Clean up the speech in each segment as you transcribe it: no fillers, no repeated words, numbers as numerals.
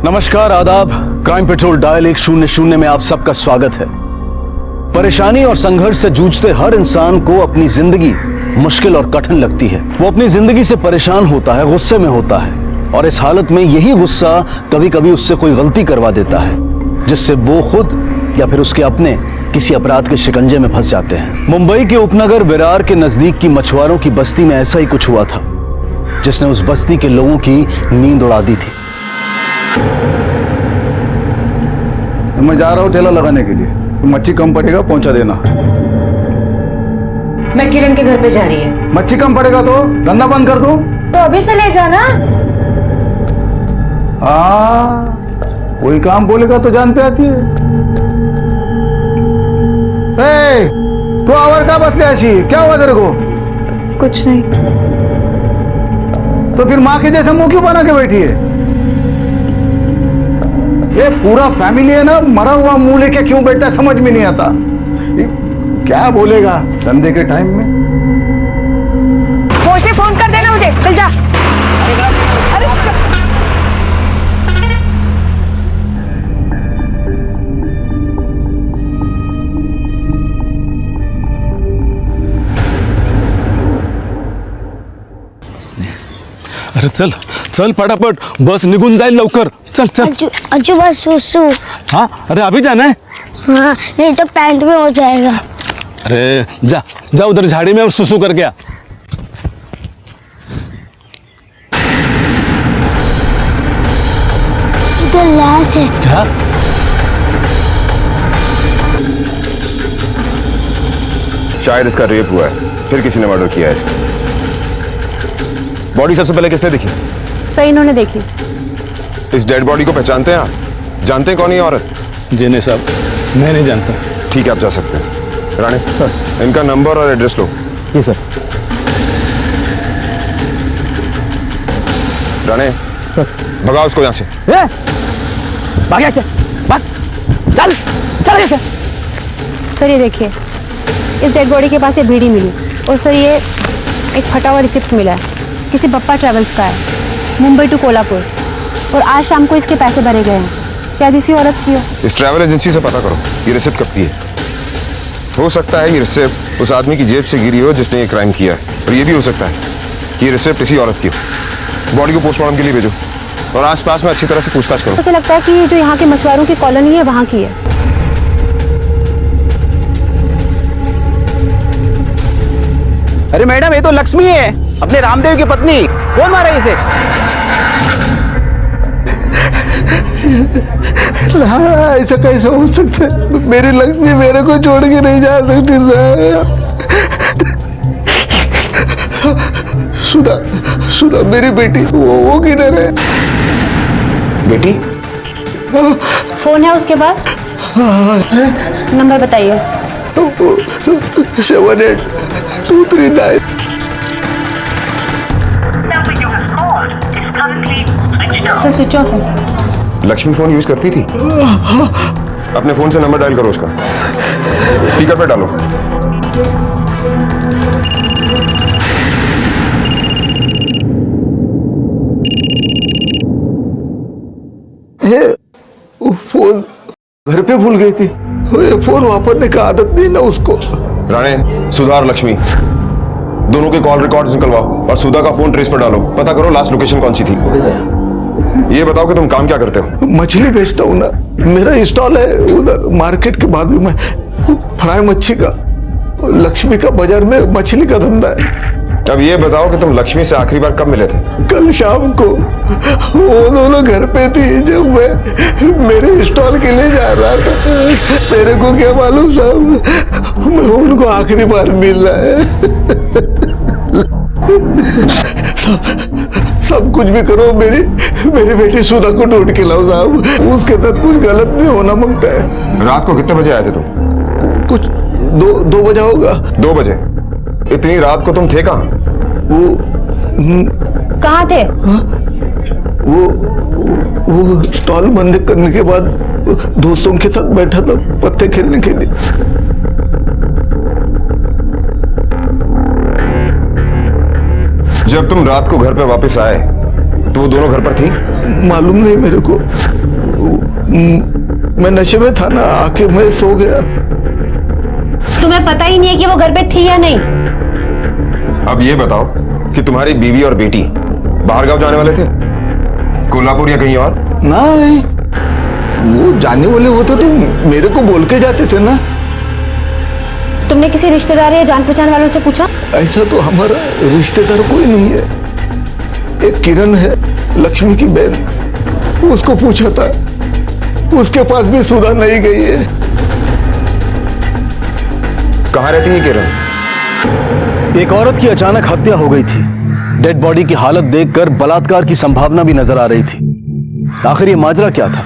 नमस्कार, आदाब। Crime petrol dial 100 में आप सबका स्वागत है। परेशानी और संघर्ष से जूझते हर इंसान को अपनी जिंदगी मुश्किल और कठिन लगती है। वो अपनी जिंदगी से परेशान होता है, गुस्से में होता है, और इस हालत में यही गुस्सा कभी कभी उससे कोई गलती करवा देता है, जिससे वो खुद या फिर उसके अपने किसी अपराध के शिकंजे में फंस जाते हैं। मुंबई के उपनगर विरार के नजदीक की मछुआरों की बस्ती में ऐसा ही कुछ हुआ था, जिसने उस बस्ती के लोगों की नींद उड़ा दी थी। मैं जा रहा हूँ ठेला लगाने के लिए, मच्छी कम पड़ेगा पहुंचा देना। मैं किरण के घर पे जा रही है। मच्छी कम पड़ेगा तो धंधा बंद कर दूं? तो अभी से ले जाना। कोई काम बोलेगा तो जान पे आती है। तो आवर का बस ऐसी क्या हुआ तेरे को? कुछ नहीं। तो फिर माँ के जैसे मुंह क्यों बना के बैठी है? ये पूरा फैमिली है ना, मरा हुआ मुंह लेके क्यों बैठा समझ में नहीं आता। क्या बोलेगा धंधे के टाइम में? पहुंचने फोन कर देना मुझे। चल जा। अरे अरे चल चल फटाफट, बस निघून जाईल लवकर। चल चल। अज्जू बस सुसु। हाँ अरे अभी जाना है? हाँ नहीं तो पैंट में हो जाएगा। अरे जा जा उधर झाड़ी में और सुसु कर गया। इधर लाश है। क्या? शायद इसका रेप हुआ है, फिर किसी ने मर्डर किया है। बॉडी सबसे पहले किसने देखी? सही इन्होंने देखी। इस डेड बॉडी को पहचानते हैं आप? जानते हैं कौन है ये औरत? जेने साहब, मैं नहीं जानता। ठीक है, आप जा सकते हैं। राणे सर, इनका नंबर और एड्रेस लो। जी सर। राणे भगाओ उसको यहाँ से। भाग क्या? भाग, चल चल कैसे? सर ये देखिए, इस डेड बॉडी के पास ये बीड़ी मिली, और सर ये एक फटा हुआ रिसिप्ट मिला है, किसी बप्पा ट्रेवल्स का है, मुंबई टू कोल्हापुर, और आज शाम को इसके पैसे भरे गए हैं। शायद इसी औरत की हो। इस ट्रैवल एजेंसी से पता करो ये रिसिप्ट कब की है। हो सकता है ये रिसिप्ट उस आदमी की जेब से गिरी हो जिसने ये क्राइम किया है, और ये भी हो सकता है कि ये रिसिप्ट इसी औरत की हो। बॉडी को पोस्टमार्टम के लिए भेजो और आसपास में अच्छी तरह से पूछताछ करो। मुझे लगता है कि ये जो यहाँ के मछुआरों की कॉलोनी है वहाँ की है। अरे मैडम, ये तो लक्ष्मी है, अपने रामदेव की पत्नी। कौन मारा इसे? ऐसा कैसे हो सकता है? मेरी लक्ष्मी मेरे को छोड़ के नहीं जा सकती। सुधा सुधा मेरी बेटी, वो किधर है? बेटी फोन है उसके पास? नंबर बताइए। 78239। सर स्विच ऑफ है। लक्ष्मी फोन यूज करती थी? अपने फोन से नंबर डायल करो उसका, स्पीकर पे डालो। वो फोन घर पे भूल गई थी। ये फोन वापरने का आदत नहीं ना उसको। राणे, सुधा और लक्ष्मी दोनों के कॉल रिकॉर्ड्स निकलवाओ और सुधा का फोन ट्रेस पर डालो। पता करो लास्ट लोकेशन कौन सी थी। ये बताओ कि तुम काम क्या करते हो? मछली बेचता हूँ ना, मेरा स्टॉल है उधर मार्केट के बाद में। फ्राई मच्छी का, लक्ष्मी का बाजार में मछली का धंधा है। अब ये बताओ कि तुम लक्ष्मी से आखिरी बार कब मिले थे? कल शाम को। वो दोनों घर पे थी जब मैं मेरे स्टॉल के लिए जा रहा था। तेरे को क्या मालूम साहब, मैं उनको आखिरी बार मिल रहा है। सब कुछ भी करो, मेरी बेटी सुधा को ढूंढ के लाओ साहब। उसके साथ कुछ गलत नहीं होना मांगता है। रात को कितने बजे आए थे तुम? कुछ दो बजा होगा। 2 बजे? इतनी रात को तुम थे कहाँ? कहाँ थे? वो स्टॉल बंद करने के बाद दोस्तों के साथ बैठा था पत्ते खेलने के लिए। जब तुम रात को घर पे वापस आए तो वो दोनों घर पर थी? मालूम नहीं मेरे को। मैं नशे में था ना, आके मैं सो गया। तुम्हें पता ही नहीं है कि वो घर पे थी या नहीं? अब ये बताओ कि तुम्हारी बीवी और बेटी बाहर गांव जाने वाले थे, कोल्हापुर या कहीं और? नहीं, वो जाने वाले होते तो मेरे को बोल के जाते थे ना। तुमने किसी रिश्तेदार या जान पहचान वालों से पूछा? ऐसा तो हमारा रिश्तेदार कोई नहीं है। एक किरण है, लक्ष्मी की बहन, उसको पूछा था, उसके पास भी सुधा नहीं गई है। कहाँ रहती है किरण? एक औरत की अचानक हत्या हो गई थी। डेड बॉडी की हालत देखकर बलात्कार की संभावना भी नजर आ रही थी। आखिर ये माजरा क्या था?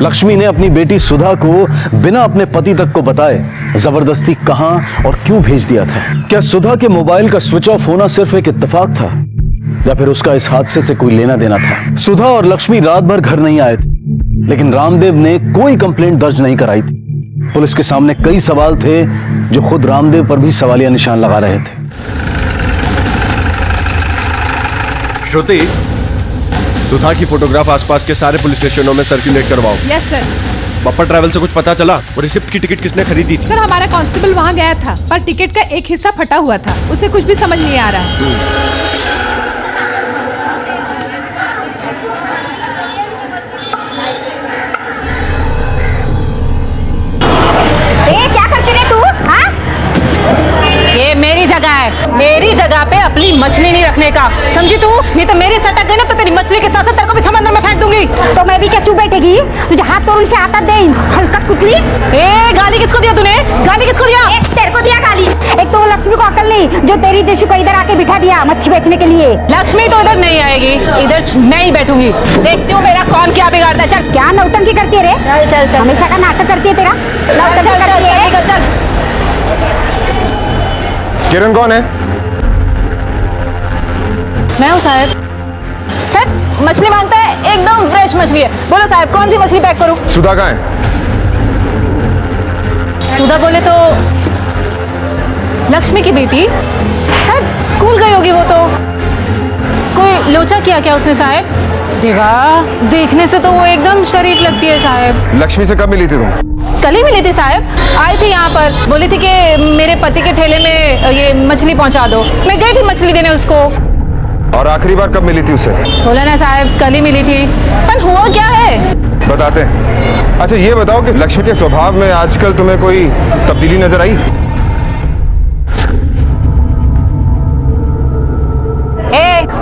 लक्ष्मी ने अपनी बेटी सुधा को बिना अपने पति तक को बताए जबरदस्ती कहां और क्यों भेज दिया था? क्या सुधा के मोबाइल का स्विच ऑफ होना सिर्फ एक इत्तेफाक था या फिर उसका इस हादसे से कोई लेना देना था? सुधा और लक्ष्मी रात भर घर नहीं आए थे, लेकिन रामदेव ने कोई कंप्लेंट दर्ज नहीं कराई थी। पुलिस के सामने कई सवाल थे जो खुद रामदेव पर भी सवालिया निशान लगा रहे थे। श्रुति, सुधा की फोटोग्राफ आसपास के सारे पुलिस स्टेशनों में सर्कुलेट करवाओ। Yes sir. बप्पा ट्रैवल से कुछ पता चला? वो रिसिप्ट की टिकट किसने खरीदी थी? सर हमारा कांस्टेबल वहाँ गया था, पर टिकट का एक हिस्सा फटा हुआ था, उसे कुछ भी समझ नहीं आ रहा है। क्या करती रे तू? हाँ? ये मेरी जगह है, मेरी जगह पे अपनी मछली नहीं रखने का, समझी तू? नहीं तो मेरी सटक गई ना तो तेरी मछली के साथ साथ तेरे को भी समंदर में फेंक दूंगी। तो मैं भी क्या चुप बैठेगी? तुझे हाथ तोड़ से आता दे, हल्का कुतली। ए, गाली किसको दिया तूने? गाली किसको दिया? एक तेरे को दिया गाली। एक तो वो लक्ष्मी को अकल नहीं जो तेरी देशु को इधर आके बिठा दिया मच्छी बेचने के लिए। लक्ष्मी तो इधर नहीं आएगी, इधर मैं ही बैठूंगी। देखती हूँ मेरा कौन क्या बिगाड़ता है। चल क्या नौटंकी करती है रे? चल चल हमेशा का नाटक करती है तेरा। नौटंकी चल करती है। चल। किरण कौन है? मैं हूँ साहब। सर मछली मांगता है, एकदम फ्रेश मछली है। बोलो साहब कौन सी मछली पैक करूँ? सुधा कहाँ है? सुधा बोले तो लक्ष्मी की बेटी। साहब स्कूल गई होगी वो तो। कोई लोचा किया क्या उसने साहब? देवा, देखने से तो वो एकदम शरीफ लगती है साहब। लक्ष्मी से कब मिली थी तुम? कल ही मिली थी साहब, आई थी यहाँ पर, बोली थी कि मेरे पति के ठेले में ये मछली पहुँचा दो। मैं गई थी मछली देने उसको। और आखिरी बार कब मिली थी उससे? बोला ना साहब कल ही मिली थी। पर हुआ क्या है बताते हैं। अच्छा ये बताओ कि लक्ष्मी के स्वभाव में आजकल तुम्हें कोई तब्दीली नजर आई?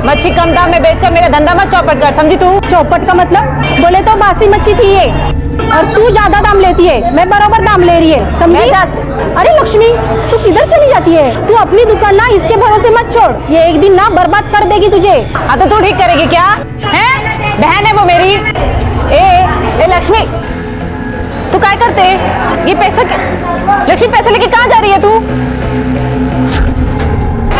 मच्छी कम दाम में बेचकर मेरा धंधा मत चौपट कर, समझी तू? चौपट का मतलब? बोले तो बासी मच्छी थी ये, और तू ज्यादा दाम लेती है, मैं बराबर दाम ले रही है, समझी? अरे लक्ष्मी तू किधर चली जाती है? तू अपनी दुकान ना इसके भरोसे मत छोड़, ये एक दिन ना बर्बाद कर देगी तुझे। हाँ तो तू ठीक करेगी क्या? हैं? बहन है वो मेरी। ए लक्ष्मी तू क्या करते? ये पैसा लक्ष्मी पैसे लेके कहाँ जा रही है तू?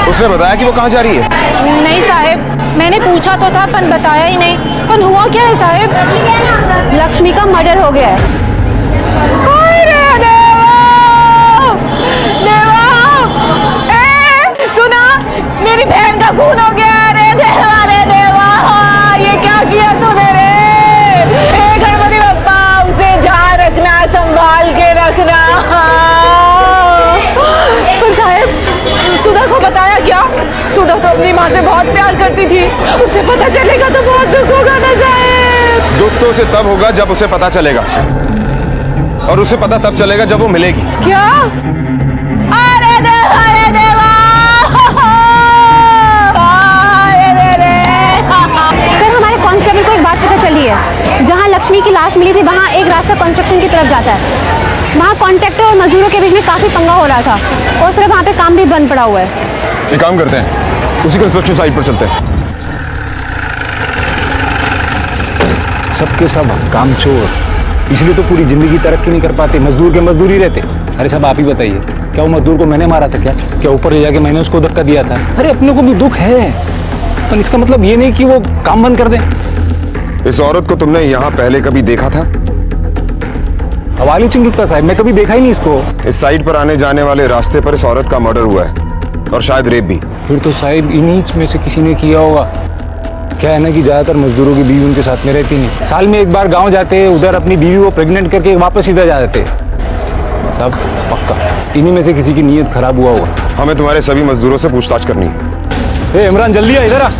उसने बताया कि वो कहाँ जा रही है? नहीं साहब, मैंने पूछा तो था पर बताया ही नहीं। पर हुआ क्या है साहब? लक्ष्मी का मर्डर हो गया है। सुना, मेरी बहन का खून हो गया। रे देवा, रे देवा, ये क्या किया तूने रे? गणपति बप्पा, उसे जहाँ रखना संभाल के रखना। पर साहब सुधा को बताया क्या? सुधा तो अपनी माँ से बहुत प्यार करती थी, उसे पता चलेगा तो बहुत दुख होगा ना साहब। दुख तो उसे तब होगा जब उसे पता चलेगा, और उसे पता तब चलेगा जब वो मिलेगी। क्या? अरे देवा, अरे देवा। सर हमारे कांस्टेबल को एक बात पता चली है, जहाँ लक्ष्मी की लाश मिली थी वहाँ एक रास्ता कंस्ट्रक्शन की तरफ जाता है। वहाँ कॉन्ट्रैक्टर और मजदूरों के बीच में काफी पंगा हो रहा था, और फिर वहाँ पे काम भी बंद पड़ा हुआ है। एक काम करते हैं, उसी कंस्ट्रक्शन साइट पर चलते हैं। सबके सब कामचोर, इसलिए तो पूरी जिंदगी तरक्की नहीं कर पाते, मजदूर के मजदूर ही रहते। अरे सब आप ही बताइए, क्या वो मजदूर को मैंने मारा था? क्या ऊपर ले जाके मैंने उसको धक्का दिया था? अरे अपने को भी दुख है, पर इसका मतलब ये नहीं कि वो काम बंद कर दे। इस औरत को तुमने यहाँ पहले कभी देखा था? हवाली सिंह गुप्ता साहब, मैं कभी देखा ही नहीं इसको। इस साइट पर आने जाने वाले रास्ते पर इस औरत का मर्डर हुआ है, और शायद रेप भी। फिर तो साहब इन्हीं में से किसी ने किया होगा। क्या है ना कि ज्यादातर मजदूरों की बीवी उनके साथ में रहती नहीं, साल में एक बार गांव जाते, उधर अपनी बीवी को प्रेग्नेंट करके वापस इधर जा जाते। सब पक्का इन्हीं में से किसी की नीयत खराब हुआ होगा। हमें तुम्हारे सभी मजदूरों से पूछताछ करनी है। ए इमरान जल्दी आ, इधर आ।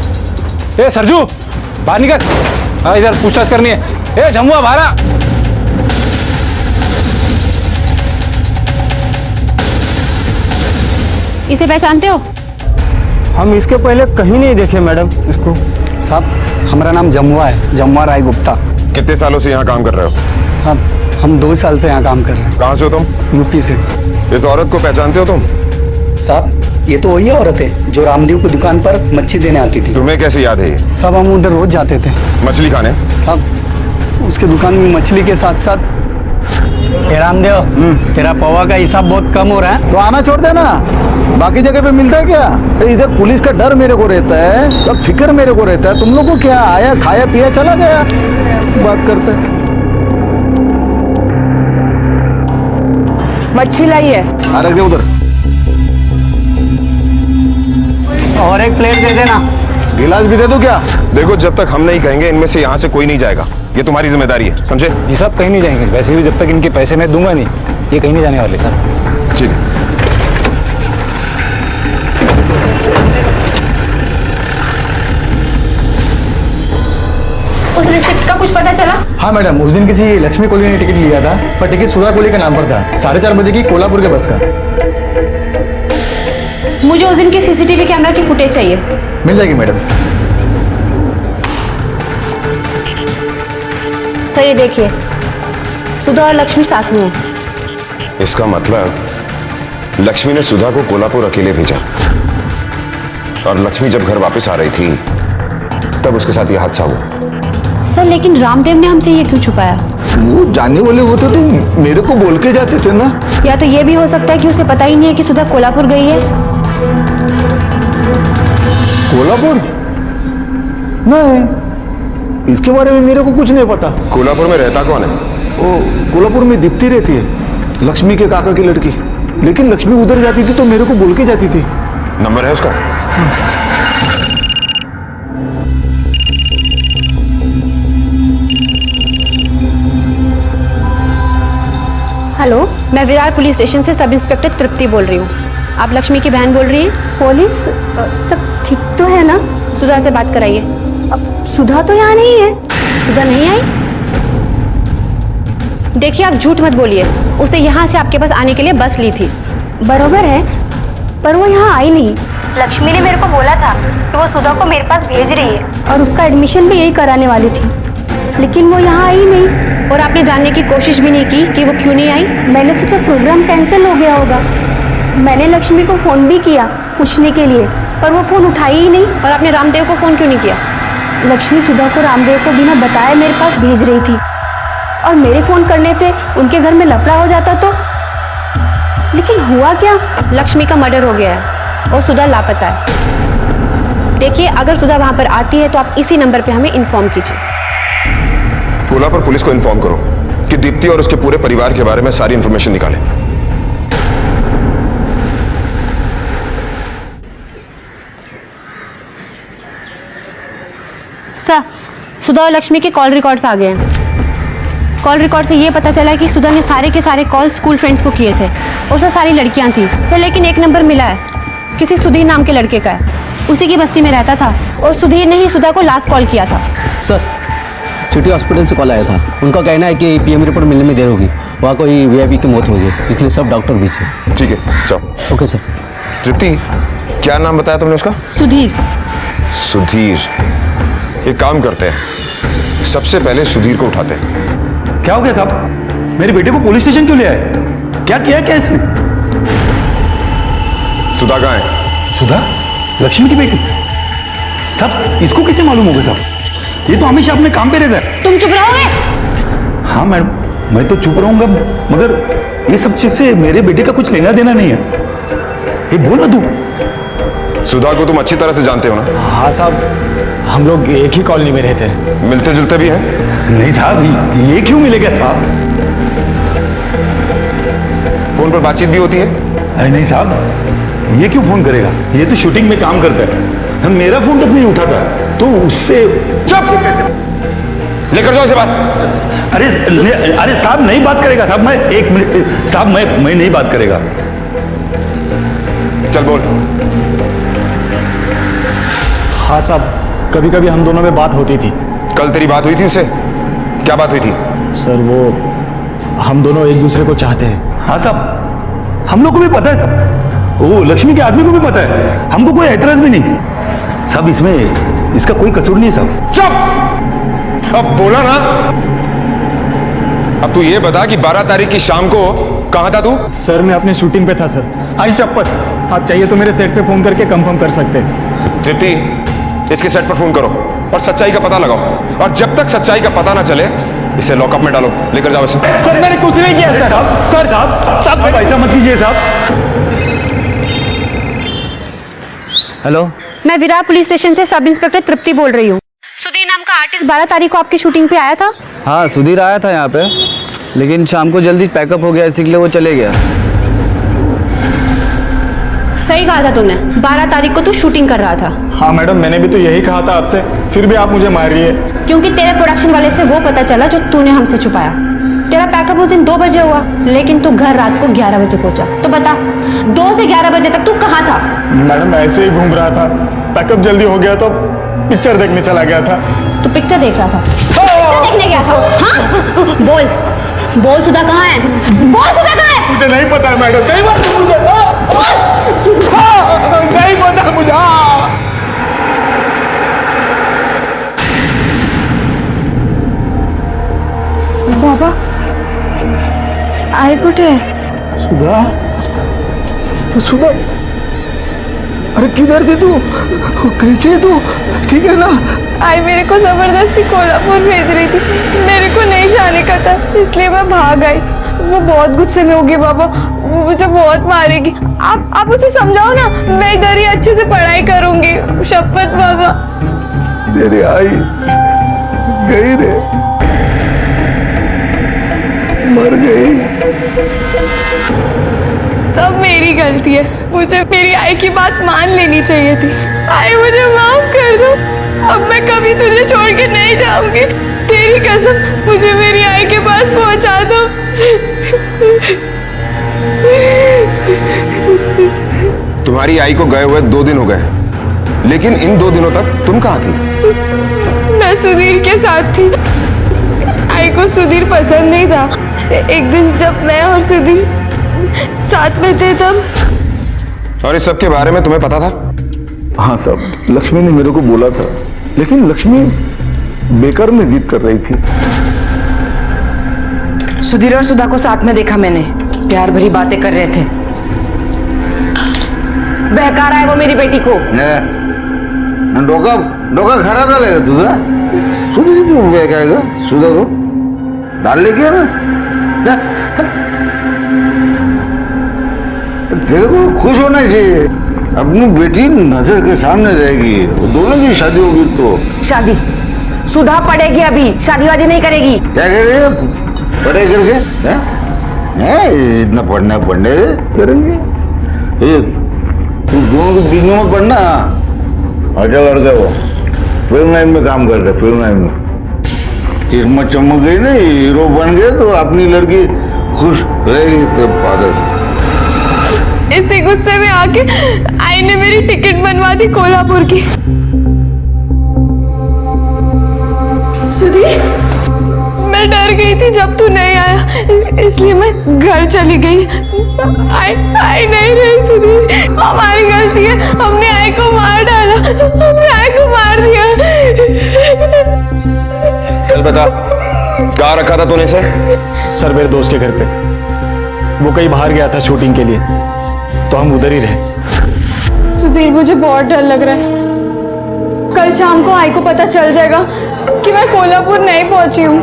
ए सरजू बाहर निकल, हाँ इधर पूछताछ करनी है। ए जमुआ बाहर आ। इसे पहचानते हो? हम इसके पहले कहीं नहीं देखे मैडम इसको। साहब हमारा नाम जमुआ है, जमुआ राय गुप्ता। कितने सालों से यहाँ काम कर रहे हो? साहब हम 2 साल से यहाँ काम कर रहे हैं। कहाँ से हो तुम? यूपी से। इस औरत को पहचानते हो तुम? साहब ये तो वही औरत है जो रामदेव की दुकान पर मच्छी देने आती थी। तुम्हें कैसे याद है ये? साहब हम उधर रोज जाते थे मछली खाने। साहब उसके दुकान में मछली के साथ साथ। रामदेव तेरा पवा का हिसाब बहुत कम हो रहा है, तो आना छोड़ देना, बाकी जगह पे मिलता है क्या? इधर पुलिस का डर मेरे को रहता है, सब फिक्र मेरे को रहता है। तुम लोग को क्या, आया खाया पिया चला गया, बात करते हैं। मच्छी लाई है। रख दे उधर। और एक प्लेट दे देना। गिलास भी दे दो क्या? देखो जब तक हम नहीं कहेंगे इनमें से यहाँ से कोई नहीं जाएगा, ये तुम्हारी जिम्मेदारी है, समझे? ये सब कहीं नहीं जाएंगे, वैसे भी जब तक इनके पैसे मैं दूंगा नहीं ये कहीं नहीं जाने वाले साहब। ठीक है। उस रिसिप्ट का कुछ पता चला? हाँ मैडम, उस दिन किसी लक्ष्मी कोहली ने टिकट लिया था, पर टिकट सुधा कोहली के नाम पर था। 4:30 बजे की कोल्हापुर के बस का। मुझे उस दिन की सीसीटीवी कैमरा की फुटेज चाहिए। मिल जाएगी मैडम। सर ये देखिए, सुधा और लक्ष्मी साथ में है। इसका मतलब लक्ष्मी ने सुधा को कोल्हापुर अकेले भेजा और लक्ष्मी जब घर वापस आ रही थी तब उसके साथ यह हादसा हुआ। सर लेकिन रामदेव ने हमसे ये क्यों छुपाया? वो जाने वाले होते तो मेरे को बोल के जाते थे ना। या तो ये भी हो सकता है कि उसे पता ही नहीं है कि सुधा कोल्हापुर गई है। कोल्हापुर? नहीं, इसके बारे में मेरे को कुछ नहीं पता। कोल्हापुर में रहता कौन है? वो कोल्हापुर में दीप्ति रहती है, लक्ष्मी के काका की लड़की। लेकिन लक्ष्मी उधर जाती थी तो मेरे को बोल के जाती थी। नंबर है उसका? हेलो, मैं विरार पुलिस स्टेशन से सब इंस्पेक्टर तृप्ति बोल रही हूँ। आप लक्ष्मी की बहन बोल रही हैं? पुलिस सब ठीक तो है ना? सुधा से बात कराइए। अब सुधा तो यहाँ नहीं है। सुधा नहीं आई? देखिए आप झूठ मत बोलिए, उसने यहाँ से आपके पास आने के लिए बस ली थी। बरोबर है, पर वो यहाँ आई नहीं। लक्ष्मी ने मेरे को बोला था कि वो सुधा को मेरे पास भेज रही है और उसका एडमिशन भी यही कराने वाली थी, लेकिन वो यहाँ आई नहीं। और आपने जानने की कोशिश भी नहीं की कि वो क्यों नहीं आई? मैंने सोचा प्रोग्राम कैंसिल हो गया होगा। मैंने लक्ष्मी को फ़ोन भी किया पूछने के लिए, पर वो फ़ोन उठाई ही नहीं। और आपने रामदेव को फ़ोन क्यों नहीं किया? लक्ष्मी सुधा को रामदेव को बिना बताए मेरे पास भेज रही थी, और मेरे फ़ोन करने से उनके घर में लफड़ा हो जाता तो। लेकिन हुआ क्या? लक्ष्मी का मर्डर हो गया है और सुधा लापता है। देखिए अगर सुधा वहाँ पर आती है तो आप इसी नंबर पर हमें इन्फॉर्म कीजिए। कोल्हापुर पुलिस को इन्फॉर्म करो कि दीप्ति और उसके पूरे परिवार के बारे में सारी इंफॉर्मेशन निकालें। सर, सुधा और लक्ष्मी के कॉल रिकॉर्ड्स आ गए हैं। कॉल रिकॉर्ड से ये पता चला है कि सुधा ने सारे के सारे कॉल स्कूल फ्रेंड्स को किए थे और सर सारी लड़कियां थी सर। लेकिन एक नंबर मिला है, किसी सुधीर नाम के लड़के का है, उसी की बस्ती में रहता था और सुधीर ने ही सुधा को लास्ट कॉल किया था। सर सिटी हॉस्पिटल से कॉल आया था, उनका कहना है कि पीएम रिपोर्ट मिलने में देर होगी, वहाँ कोई वीआईपी की मौत हुई है, इसलिए सब डॉक्टर भी थे। ठीक है जाओ। Okay sir. तृप्ति, क्या नाम बताया तुमने उसका? सुधीर। सुधीर। एक काम करते हैं, सबसे पहले सुधीर को उठाते हैं। क्या हो गया साहब? मेरे बेटे को पुलिस स्टेशन क्यों ले आए? क्या किया क्या इसने? सुधा कहाँ है? सुधा लक्ष्मी की बेटी? साहब इसको कैसे मालूम होगा साहब? ये तो हमेशा अपने काम पे रहता है। तुम चुप रहोगे? हाँ मैडम, मैं तो चुप रहूंगा, मगर ये सब चीज से मेरे बेटे का कुछ लेना देना नहीं है। ये बोल ना तू। सुधा को तुम अच्छी तरह से जानते हो ना? हाँ साहब, हम लोग एक ही कॉलोनी में रहते हैं। मिलते जुलते भी हैं? नहीं साहब, ये क्यों मिलेगा साहब? फोन पर बातचीत भी होती है? अरे नहीं साहब, ये क्यों फोन करेगा? ये तो शूटिंग में काम करता है। मेरा फोन तक नहीं उठाता, तो उससे चुप! लेकर जाओ इसे बात। अरे साहब नहीं बात करेगा साहब, मैं 1 मिनट साहब, मैं नहीं बात करेगा। चल बोल। हाँ साहब, कभी कभी हम दोनों में बात होती थी। कल तेरी बात हुई थी उससे? क्या बात हुई थी? सर वो हम दोनों एक दूसरे को चाहते हैं। हाँ साहब, हम लोग को भी पता है साहब, वो लक्ष्मी के आदमी को भी पता है, हमको कोई एतराज भी नहीं साहब, इसमें इसका कोई कसूर नहीं साहब। चुप! अब बोला ना। अब तू ये बता कि 12 तारीख की शाम को कहां था तू? सर मैं अपने शूटिंग पे था सर। आई शपथ, आप चाहिए तो मेरे सेट पे फोन करके कंफर्म कर सकते हैं। दीप्ति, इसके सेट पर फोन करो और सच्चाई का पता लगाओ, और जब तक सच्चाई का पता ना चले इसे लॉकअप में डालो। लेकर जाओ इसे। सर मैंने कुछ नहीं किया सर। सर साहब ऐसा मत कीजिए साहब। हेलो, मैं विरार पुलिस स्टेशन से सब इंस्पेक्टर तृप्ति बोल रही हूँ। सुधीर नाम का आर्टिस्ट 12 तारीख को आपकी शूटिंग पे आया था। हाँ सुधीर आया था यहाँ पे, लेकिन शाम को जल्दी पैकअप हो गया, इसीलिए वो चले गया। सही कहा था तूने, 12 तारीख को तू शूटिंग कर रहा था। हाँ मैडम, मैंने भी तो यही कहा था आपसे, फिर भी आप मुझे मार रही है। क्योंकि तेरे प्रोडक्शन वाले से वो पता चला जो तूने हमसे छुपाया। तेरा पैकअप उस दिन 2 बजे हुआ, लेकिन तू घर रात को 11 बजे पहुंचा। तो बता, 2 से 11 बजे तक तू कहाँ था? मैडम ऐसे ही घूम रहा था, पैकअप जल्दी हो गया तो पिक्चर देखने चला गया था। तू पिक्चर देख रहा था? पिक्चर देखने गया था? हाँ? बोल सुधा कहाँ है? बोल सुधा कहाँ है? मुझे नहीं पता है मैडम, नहीं पता मुझे। नहीं पता मुझे। बाबा आई कुठे? सुधा, सुधा, अरे किधर थी तू? कैसे है तू? ठीक है ना? आई मेरे को जबरदस्ती कोल्हापुर भेज रही थी, मेरे को नहीं जाने का था, इसलिए मैं भाग आई। वो बहुत गुस्से में होगी बाबा, वो मुझे बहुत मारेगी। आप उसे समझाओ ना, मैं इधर ही अच्छे से पढ़ाई करूंगी, शपथ बाबा। तेरी आई गई रे, मर गई। सब मेरी गलती है, मुझे मेरी आई की बात मान लेनी चाहिए थी। आई मुझे माफ कर दो, अब मैं कभी तुझे छोड़ के नहीं जाऊंगी। तेरी कसम, मुझे मेरी आई के पास पहुंचा दो। तुम्हारी आई को गए हुए 2 दिन हो गए, लेकिन इन 2 दिनों तक तुम कहाँ थी? मैं सुधीर के साथ थी। आई को सुधीर पसंद नहीं था। एक दिन जब मैं और सुधीर साथ में थे तब। और इस सब के बारे में तुम्हें पता था? हाँ साहब, लक्ष्मी ने मेरे को बोला था, लेकिन लक्ष्मी बेकार में जिद कर रही थी। सुधीर और सुधा को साथ में देखा मैंने, प्यार भरी बातें कर रहे थे। बहका रहा है वो मेरी बेटी को। डोका खड़ा डालेगा तुझा? सुधीर क्यों बहकाएगा? सुधा को डाल ले गया ना, तेरे को खुश होना चाहिए, अपनी बेटी नजर के सामने रहेगी, दोनों की शादी होगी। तो शादी सुधा पढ़ेगी, अभी शादी वादी नहीं करेगी। क्या करेगी? पढ़े करके इतना पढ़ने करेंगे। ये तू दोनों के बीच में पढ़ना। अच्छा लड़का वो फिल्म लाइन में काम करते, फिल्म लाइन में किस्मत चमक गई ना, हीरो बन गए तो अपनी लड़की खुश रहेगी। तो पागल इसी गुस्से में आके आई ने मेरी टिकट बनवा दी कोल्हापुर की। सुधीर, मैं डर गई थी जब तू नहीं आया, इसलिए मैं घर चली गई। आई नहीं रही सुधीर, हमारी गलती है, हमने आई को मार डाला, हमने आई को मार दिया। चल बता, कहाँ रखा था तूने इसे? सर मेरे दोस्त के घर पे, वो कहीं बाहर गया था शूटिंग के लिए, तो हम उधर ही रहे। सुधीर, मुझे बहुत डर लग रहा है। कल शाम को आई को पता चल जाएगा कि मैं कोल्हापुर नहीं पहुंची हूँ।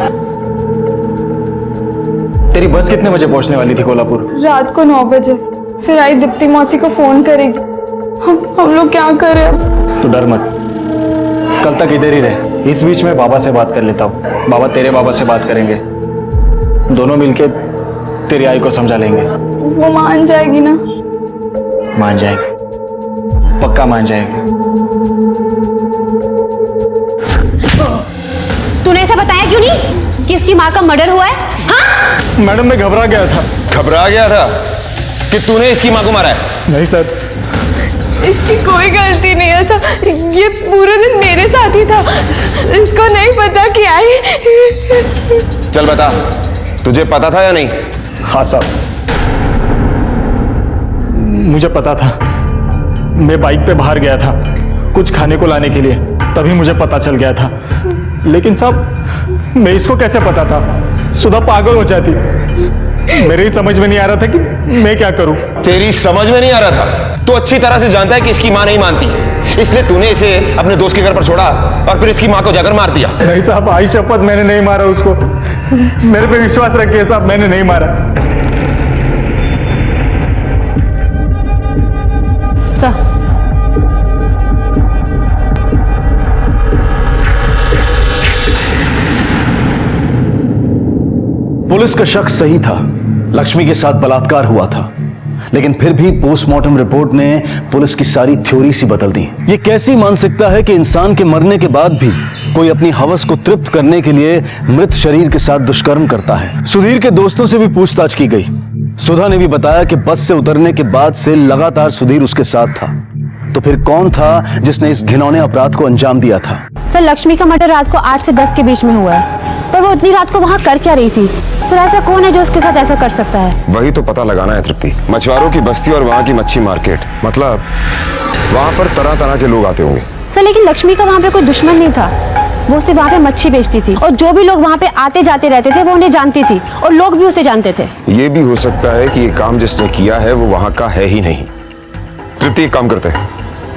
तेरी बस कितने बजे पहुंचने वाली थी कोल्हापुर? रात को 9 बजे। फिर आई दीप्ति मौसी को फोन करेगी। हम लोग क्या करें अब? तो डर मत, कल तक इधर ही रहे। इस बीच में बाबा से बात कर लेता हूँ, बाबा तेरे बाबा से बात करेंगे, दोनों मिलके तेरी आई को समझा लेंगे। वो मान जाएगी ना? मान जाएगी, पक्का मान जाएगी। कि इसकी माँ का मर्डर हुआ है? हाँ? मैडम मैं घबरा गया था। घबरा गया था कि तूने इसकी माँ को मारा है? नहीं सर, इसकी कोई गलती नहीं है सर, ये पूरे दिन मेरे साथ ही था, इसको नहीं पता कि आई। चल बता, तुझे पता था या नहीं? हाँ साहब, मुझे पता था। मैं बाइक पे बाहर गया था कुछ खाने को लाने के लिए, तभी मुझे पता चल गया था। लेकिन साहब मैं इसको कैसे पता था? सुधा पागल हो जाती। मेरे ही समझ में नहीं आ रहा था कि मैं क्या करूं। तेरी समझ में नहीं आ रहा था? तू अच्छी तरह से जानता है कि इसकी माँ नहीं मानती, इसलिए तूने इसे अपने दोस्त के घर पर छोड़ा और फिर इसकी माँ को जाकर मार दिया। नहीं साहब, आई शपथ मैंने नहीं मारा उसको। मेरे पे विश्वास रखिए साहब, मैंने नहीं मारा। सर, पुलिस का शक सही था, लक्ष्मी के साथ बलात्कार हुआ था, लेकिन फिर भी पोस्टमार्टम रिपोर्ट ने पुलिस की सारी थ्योरी सी बदल दी। ये कैसी मानसिकता है कि इंसान के मरने के बाद भी कोई अपनी हवस को तृप्त करने के लिए मृत शरीर के साथ दुष्कर्म करता है। सुधीर के दोस्तों से भी पूछताछ की गई। सुधा ने भी बताया कि बस से उतरने के बाद से लगातार सुधीर उसके साथ था। तो फिर कौन था जिसने इस घिनौने अपराध को अंजाम दिया था? सर, लक्ष्मी का मर्डर रात को 8 से 10 के बीच में हुआ है, पर वो इतनी रात को वहाँ कर क्या रही थी? सर, ऐसा कौन है जो उसके साथ ऐसा कर सकता है? वही तो पता लगाना है तृप्ति। मछुआरों की बस्ती और वहाँ की मच्छी मार्केट, मतलब वहाँ पर तरह तरह के लोग आते होंगे। सर, लेकिन लक्ष्मी का वहाँ पे कोई दुश्मन नहीं था, वो सिर्फ वहाँ पे मच्छी बेचती थी और जो भी लोग वहाँ पे आते जाते रहते थे वो उन्हें जानती थी और लोग भी उसे जानते थे। ये भी हो सकता है कि ये काम जिसने किया है वो वहाँ का है ही नहीं। तृप्ति, एक काम करते हैं,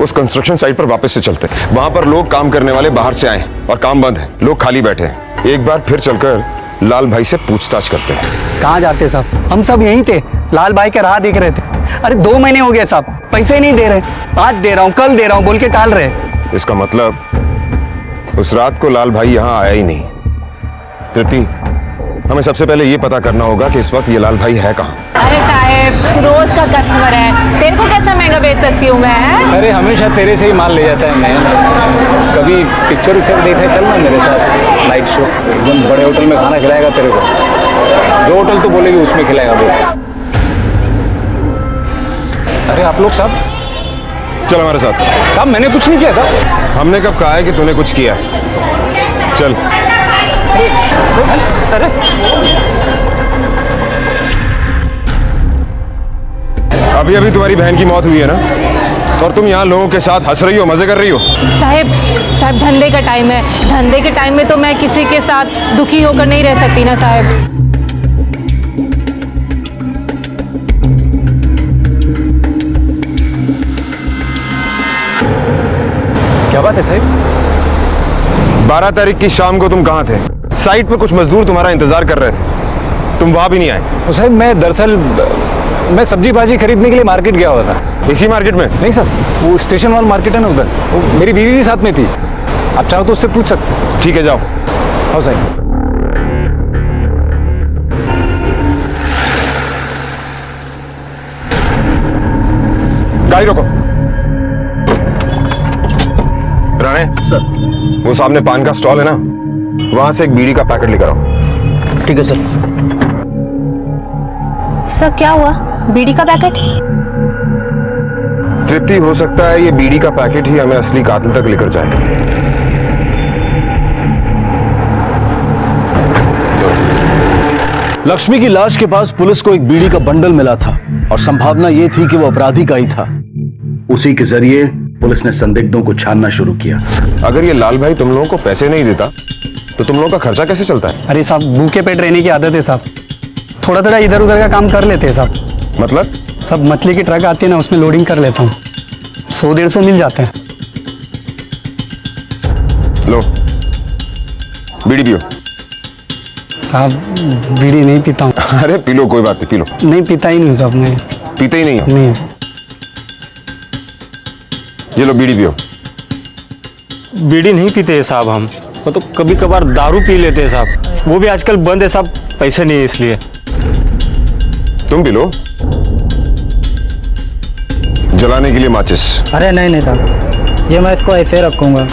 उस कंस्ट्रक्शन साइट पर वापस से चलते हैं। वहाँ पर लोग काम करने वाले बाहर से आए और काम बंद है, लोग खाली बैठे हैं। एक बार फिर चलकर लाल भाई से पूछताछ करते हैं। कहाँ जाते साहब, हम सब यहीं थे, लाल भाई के राह देख रहे थे। अरे 2 महीने हो गए साहब, पैसे ही नहीं दे रहे, आज दे रहा हूँ कल दे रहा हूँ बोल के टाल रहे। इसका मतलब उस रात को लाल भाई यहाँ आया ही नहीं। तृप्ति, हमें सबसे पहले ये पता करना होगा कि इस वक्त ये लाल भाई है कहाँ। अरे साहेब, रोज का कस्टमर है, तेरे को कैसा महंगा बेच सकती हूँ मैं? अरे हमेशा तेरे से ही माल ले जाता है मैं। कभी पिक्चर उसे देखने चलना मेरे साथ, नाइट शो, एकदम बड़े होटल में खाना खिलाएगा तेरे को। 2 होटल तो बोलेगी उसमें खिलाएगा वो। अरे आप लोग साहब, चल हमारे साथ। साहब मैंने कुछ नहीं किया साहब। हमने कब कहा है कि तूने कुछ किया? चल। अरे अभी अभी तुम्हारी बहन की मौत हुई है ना, और तुम यहाँ लोगों के साथ हंस रही हो, मजे कर रही हो। साहेब, धंधे का टाइम है, धंधे के टाइम में तो मैं किसी के साथ दुखी होकर नहीं रह सकती ना साहेब। क्या बात है साहब? 12 तारीख की शाम को तुम कहाँ थे? साइट पे कुछ मजदूर तुम्हारा इंतजार कर रहे थे, तुम वहां भी नहीं आए। साहब मैं दरअसल मैं सब्जी भाजी खरीदने के लिए मार्केट गया हुआ था। इसी मार्केट में? नहीं सर, वो स्टेशन वाला मार्केट है ना उधर, वो मेरी बीवी भी साथ में थी। आप चाहो तो उससे पूछ सकते। ठीक है, जाओ। हाँ साहब। गाड़ी रोको। राणे सर, वो सामने पान का स्टॉल है ना, वहां से एक बीड़ी का पैकेट लेकर आओ। ठीक है सर। सर, क्या हुआ? बीड़ी का पैकेट? तृप्ति, हो सकता है ये बीड़ी का पैकेट ही हमें असली कातिल तक लेकर जाए। लक्ष्मी की लाश के पास पुलिस को एक बीड़ी का बंडल मिला था और संभावना यह थी कि वो अपराधी का ही था। उसी के जरिए पुलिस ने संदिग्धों को छानना शुरू किया। अगर ये लाल भाई तुम लोगों को पैसे नहीं देता तो तुम लोगों का खर्चा कैसे चलता है? अरे साहब, भूखे पेट रहने की आदत है साहब, थोड़ा थोड़ा इधर उधर का काम कर लेते हैं साहब। मतलब? सब मछली की ट्रक आती है ना, उसमें लोडिंग कर लेता हूँ, 100-150 मिल जाते हैं। लो, बीड़ी पियो। साहब बीड़ी नहीं पीता हूँ। अरे पी लो, कोई बात नहीं, पी लो। नहीं पीता ही नहीं साहब, मैं पीते ही नहीं हो? नहीं। ये लो बीड़ी पियो। बीड़ी नहीं पीते हैं साहब हम, वो तो कभी कभार दारू पी लेते हैं साहब, वो भी आजकल बंद है साहब, पैसे नहीं है इसलिए। तुम पी लो। जलाने के लिए माचिस। अरे नहीं नहीं साहब, ये मैं इसको ऐसे रखूंगा,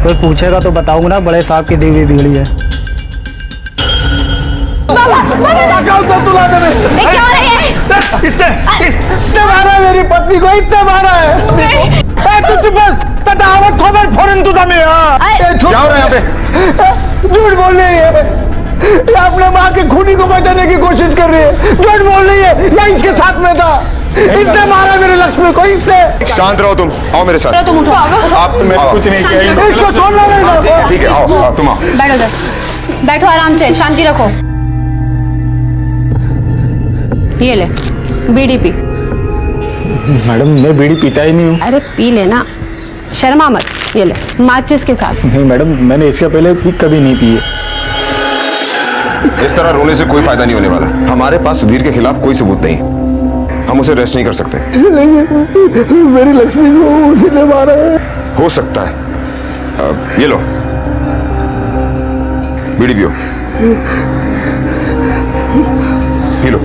कोई पूछेगा तो बताऊंगा ना, बड़े साहब की दी हुई बीड़ी है। क्या हो रही है? इसने मारा मेरी पत्नी को, इतने मारा है। तू बस तटावत खबर फौरन तू दमे। क्या हो रहा है यहाँ पे? झूठ बोल रही है, ये अपने माँ के खूनी को बचाने की कोशिश कर रही है। झूठ बोल रही है, मैं इसके साथ में था। इसने मारा मेरी लक्ष्मी को, इसने। शांत रहो तुम, आओ मेरे साथ। तुम उठो। आप मैंने कुछ नहीं किया। इसको छोड़ना नहीं। ठीक है, आओ तुम आओ। बैठो उधर, बैठो आराम से, शांति रखो। ये ले बीड़ी पी। मैडम मैं बीड़ी पीता ही नहीं हूँ। अरे पी लेना, शर्मा मत। ये ले माचिस के साथ। नहीं मैडम, मैंने इसके पहले भी कभी नहीं पी है। इस तरह रोने से कोई फायदा नहीं होने वाला। हमारे पास सुधीर के खिलाफ कोई सबूत नहीं, हम उसे अरेस्ट नहीं कर सकते। लेकिन मेरी लक्ष्मी को उसी ने मारा है। हो सकता है। ये लो बीड़ी पियो। ये लो।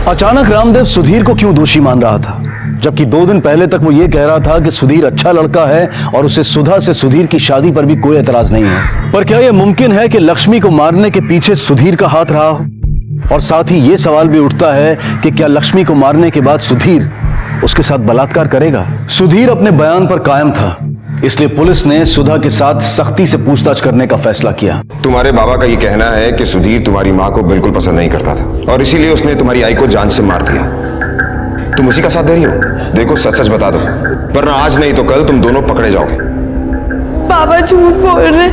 अचानक रामदेव सुधीर को क्यों दोषी मान रहा था, जबकि 2 दिन पहले तक वो ये कह रहा था कि सुधीर अच्छा लड़का है और उसे सुधा से सुधीर की शादी पर भी कोई एतराज नहीं है। पर क्या यह मुमकिन है कि लक्ष्मी को मारने के पीछे सुधीर का हाथ रहा हो? और साथ ही यह सवाल भी उठता है कि क्या लक्ष्मी को मारने के बाद सुधीर उसके साथ बलात्कार करेगा? सुधीर अपने बयान पर कायम था, इसलिए पुलिस ने सुधा के साथ सख्ती से पूछताछ करने का फैसला किया। तुम्हारे बाबा का ये कहना है कि सुधीर तुम्हारी माँ को बिल्कुल पसंद नहीं करता था और इसीलिए उसने तुम्हारी आई को जान से मार दिया। तुम उसी का साथ दे रही हो? देखो सच सच बता दो, वरना आज नहीं तो कल तुम दोनों पकड़े जाओगे। बाबा झूठ बोल रहे,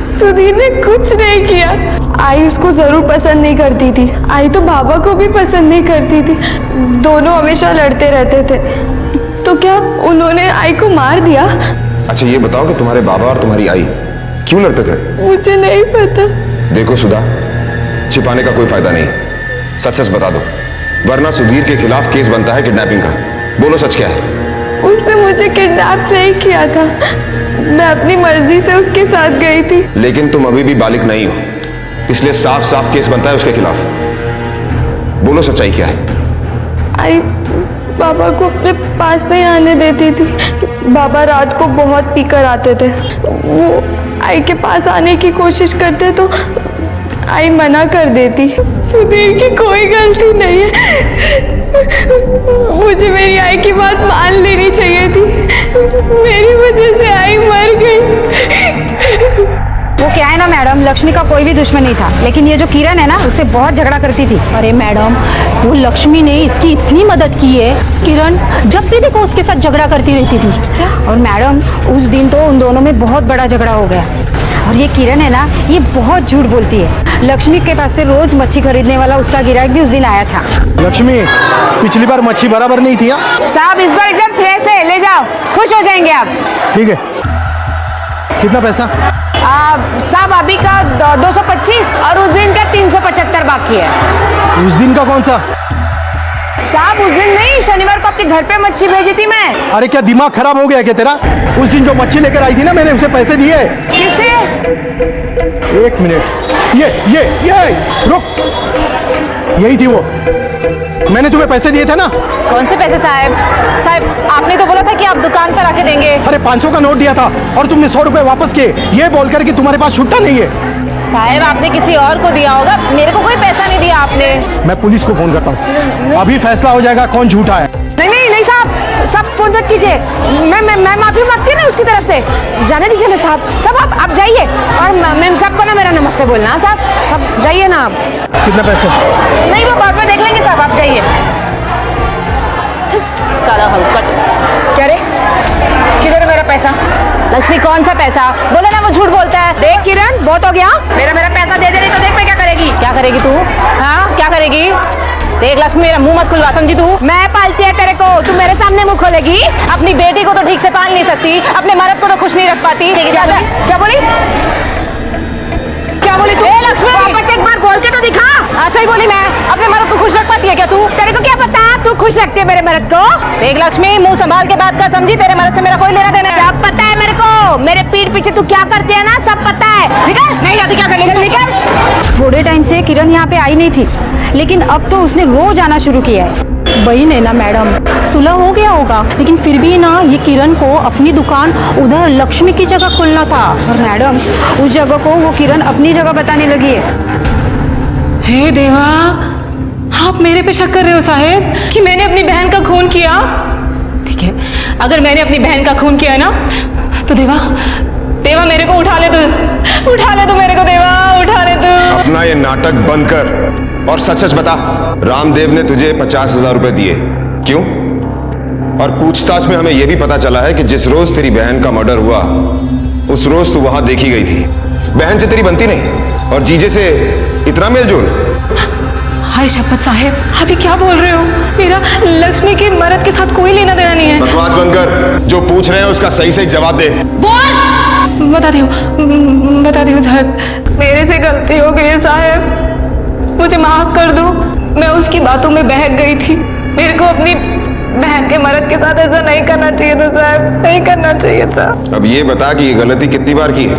सुधीर ने कुछ नहीं किया। आई उसको जरूर पसंद नहीं करती थी, आई तो बाबा को भी पसंद नहीं करती थी। दोनों हमेशा लड़ते रहते थे, तो क्या उन्होंने आई को मार दिया? अच्छा ये बताओ कि तुम्हारे बाबा और तुम्हारी आई क्यों लड़ते थे? मुझे नहीं पता। देखो सुधा, छिपाने का कोई फायदा नहीं, सच सच बता दो, वरना सुधीर के खिलाफ केस बनता है किडनैपिंग का। बोलो सच क्या है? उसने मुझे किडनैप नहीं किया था, मैं अपनी मर्जी से उसके साथ गई थी। लेकिन तुम अभी भी बालिग नहीं हो, इसलिए साफ साफ केस बनता है उसके खिलाफ। बोलो सच्चाई क्या है? आई बाबा को अपने पास नहीं आने देती थी। बाबा रात को बहुत पीकर आते थे, वो आई के पास आने की कोशिश करते तो आई मना कर देती। सुधीर की कोई गलती नहीं है, मुझे मेरी आई की बात मान लेनी चाहिए थी। मेरी वजह से आई मर गई। वो क्या है ना मैडम, लक्ष्मी का कोई भी दुश्मन नहीं था, लेकिन ये जो किरण है ना उससे बहुत झगड़ा करती थी। अरे मैडम, वो लक्ष्मी ने इसकी इतनी मदद की है, किरण जब भी देखो उसके साथ झगड़ा करती रहती थी। और मैडम उस दिन तो उन दोनों में बहुत बड़ा झगड़ा हो गया। और ये किरण है ना, ये बहुत झूठ बोलती है। लक्ष्मी के पास से रोज मच्छी खरीदने वाला उसका गिराक भी उस दिन आया था। लक्ष्मी, पिछली बार मच्छी बराबर नहीं थी। साहब इस बार एकदम फ्रेश है, ले जाओ, खुश हो जाएंगे आप। ठीक है, कितना पैसा? साहब अभी का 225 और उस दिन का 375 बाकी है। उस दिन का कौन सा? साहब उस दिन नहीं, शनिवार को आपके घर पे मच्छी भेजी थी मैं। अरे क्या दिमाग खराब हो गया क्या तेरा? उस दिन जो मच्छी लेकर आई थी ना, मैंने उसे पैसे दिए। किसे? 1 मिनट, ये रुक, यही थी वो, मैंने तुम्हें पैसे दिए थे ना। कौन से पैसे साहब? साहब आपने तो बोला था कि आप दुकान पर आके देंगे। अरे 500 का नोट दिया था और तुमने 100 रुपए वापस किए, ये बोलकर कि तुम्हारे पास छुट्टा नहीं है। साहब आपने किसी और को दिया होगा, मेरे को कोई पैसा नहीं दिया आपने। मैं पुलिस को फोन करता हूँ, अभी फैसला हो जाएगा कौन झूठा है। नहीं साहब, सब फोन मत कीजिए। मैं माफी मांगती हूँ ना उसकी तरफ से, जाने दीजिए ना साहब। आप जाइए और मैम सबको ना मेरा नमस्ते बोलना। साहब सब जाइए ना आप। कितना पैसे? नहीं वो बाद में देख लेंगे साहब, आप जाइए। साला हलकट। क्या रे, किधर है मेरा पैसा? लक्ष्मी कौन सा पैसा? बोले ना वो झूठ बोलता है। देख किरण, बहुत हो गया, मेरा पैसा दे नहीं तो देख मैं क्या करेगी। क्या करेगी तू? हाँ क्या करेगी? देख लक्ष्मी, मेरा मुंह मत खुलवा, समझी तू? मैं पालती है तेरे को, तू मेरे सामने मुंह खोलेगी? अपनी बेटी को तो ठीक से पाल नहीं सकती, अपने मर्द को तो खुश नहीं रख पाती। क्या बोली तू? लक्ष्मी वापस एक बार बोल के तो दिखा। हाँ सही बोली मैं, अपने मर्द को खुश रख पाती है क्या तू? तेरे को क्या पता, तू खुश रखती है मेरे मर्द को? देख लक्ष्मी, मुंह संभाल के बात कर, समझी? तेरे मर्द से मेरा कोई लेना देना है। सब पता है मेरे को, मेरे पीठ पीछे तू क्या करती है ना, सब पता है। निकल। नहीं जाती, क्या करेगी? चल निकल। थोड़े टाइम से किरण यहाँ पे आई नहीं थी, लेकिन अब तो उसने रोज आना शुरू किया है। वही नैना मैडम, सुलह हो गया होगा, लेकिन फिर भी ना ये किरण को अपनी दुकान उधर लक्ष्मी की जगह खोलना था। और मैडम उस जगह को वो किरण अपनी जगह बताने लगी है। हे देवा, आप मेरे पे शक कर रहे हो साहेब कि मैंने अपनी बहन का खून किया? ठीक है, अगर मैंने अपनी बहन का खून किया ना, तो देवा देवा मेरे को उठा ले तू मेरे को, देवा उठा ले तू। अपना ये नाटक बंद कर और सच सच बता, रामदेव ने तुझे 50,000 रुपए दिए क्यों? और पूछताछ में हमें यह भी पता चला है कि जिस रोज तेरी बहन का मर्डर हुआ उस रोज तू वहां देखी गई थी। बहन से तेरी बनती नहीं और जीजे से इतना मेलजोल। हाय शपथ साहेब, अभी क्या बोल रहे हो? मेरा लक्ष्मी के मर्द के साथ कोई लेना देना नहीं है। बकवास बंद कर, जो पूछ रहे हैं उसका सही सही जवाब दे। बोल। बता दियो साहब, मेरे से गलती हो गई है साहब, मुझे माफ कर दो। मैं उसकी बातों में बहक गई थी। मेरे को अपनी बहन के मर्द के साथ ऐसा नहीं करना चाहिए था साहब, नहीं करना चाहिए था। अब ये बता कि ये गलती कितनी बार की है?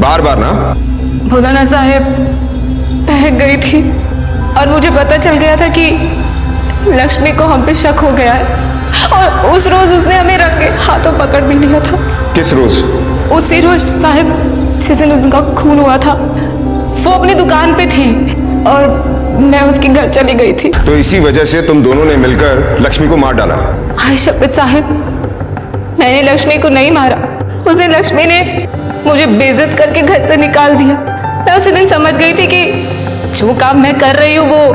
बार बार ना? बोला ना साहब, बहक गई थी और मुझे पता चल गया था कि लक्ष्मी को हम पे शक हो गया है, और उस रोज उसने हमें रंगे हाथों पकड़ भी लिया था। किस रोज? उसी रोज साहब जिस दिन उसका खून हुआ था। वो अपनी दुकान पे थी और मैं उसके घर चली गई थी। तो इसी वजह से तुम दोनों ने मिलकर लक्ष्मी को मार डाला? हाय शपथ साहब, मैंने लक्ष्मी को नहीं मारा। उस दिन लक्ष्मी ने मुझे बेइज्जत करके घर से निकाल दिया। मैं उसी दिन समझ गई थी कि जो काम मैं कर रही हूँ वो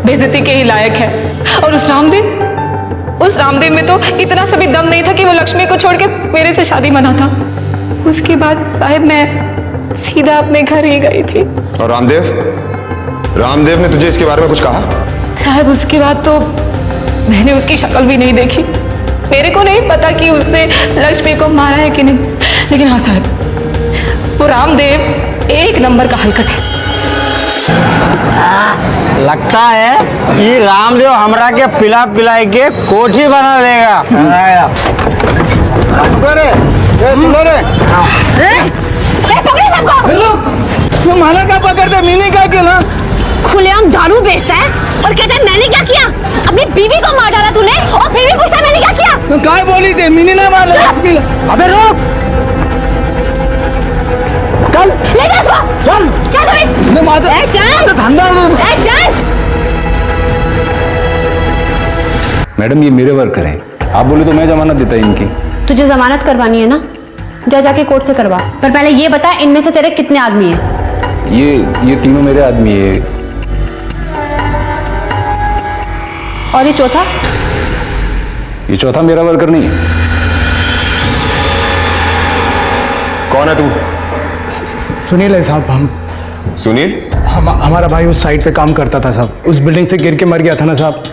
बेइज्जती के ही लायक है। और उस रामदेव में तो इतना सा भी दम नहीं था कि वो लक्ष्मी को छोड़ के मेरे से शादी मनाता। उसके बाद साहब मैं सीधा अपने घर ही गई थी। और रामदेव ने तुझे इसके बारे में कुछ कहा? साहब उसके बाद तो मैंने उसकी शक्ल भी नहीं देखी। मेरे को नहीं पता कि उसने लक्ष्मी को मारा है कि नहीं, लेकिन हाँ साहब, वो रामदेव एक नंबर का हलकट है। लगता है ये रामदेव हमरा के पिलाई के कोठी बना देगा। तू माना क्या पकड़ते, मैंने क्या किया ना? खुलेआम दारू बेचता है और कहता है मैंने क्या किया? अपनी बीवी को मार डाला तूने और फिर भी पूछता है मैंने क्या किया? तो काय बोली थी, मैंने ना मारा। अबे रुक, चल ले जा इसको, चल चल चल। मैडम ये मेरे वर्कर हैं, आप बोले तो मैं जमानत देता इनकी। तुझे जमानत करवानी है ना, जा जाके कोर्ट से करवा। पर पहले ये बता इनमें से तेरे कितने आदमी हैं? ये तीनों मेरे आदमी है। और ये चौथा? ये चौथा मेरा वर्कर नहीं है। कौन है तू? सुनील है साहब। हम सुनील? हमारा भाई उस साइट पे काम करता था साहब, उस बिल्डिंग से गिर के मर गया था ना साहब,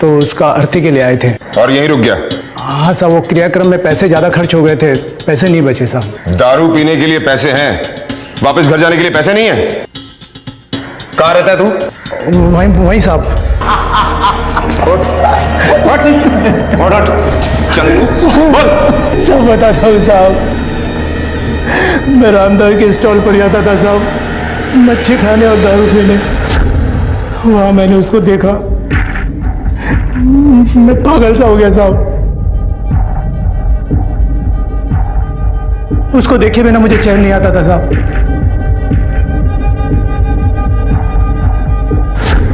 तो उसका अर्थी के लिए आए थे। और यहीं रुक गया? हाँ साहब, वो क्रियाक्रम में पैसे ज़्यादा खर्च हो गए थे, पैसे नहीं बचे साहब। दारू पीने के लिए पैसे हैं, वापस घर जाने के लिए पैसे नहीं है? कहाँ रहता है तू? वहीं साहब। चल बोल। सब बताता हूँ साहब, मैं रामदेव के स्टॉल पर जाता था साहब, मच्छी खाने और दारू पीने। वहाँ मैंने उसको देखा, मैं पागल सा हो गया साहब। उसको देखे बिना मुझे चैन नहीं आता था साहब।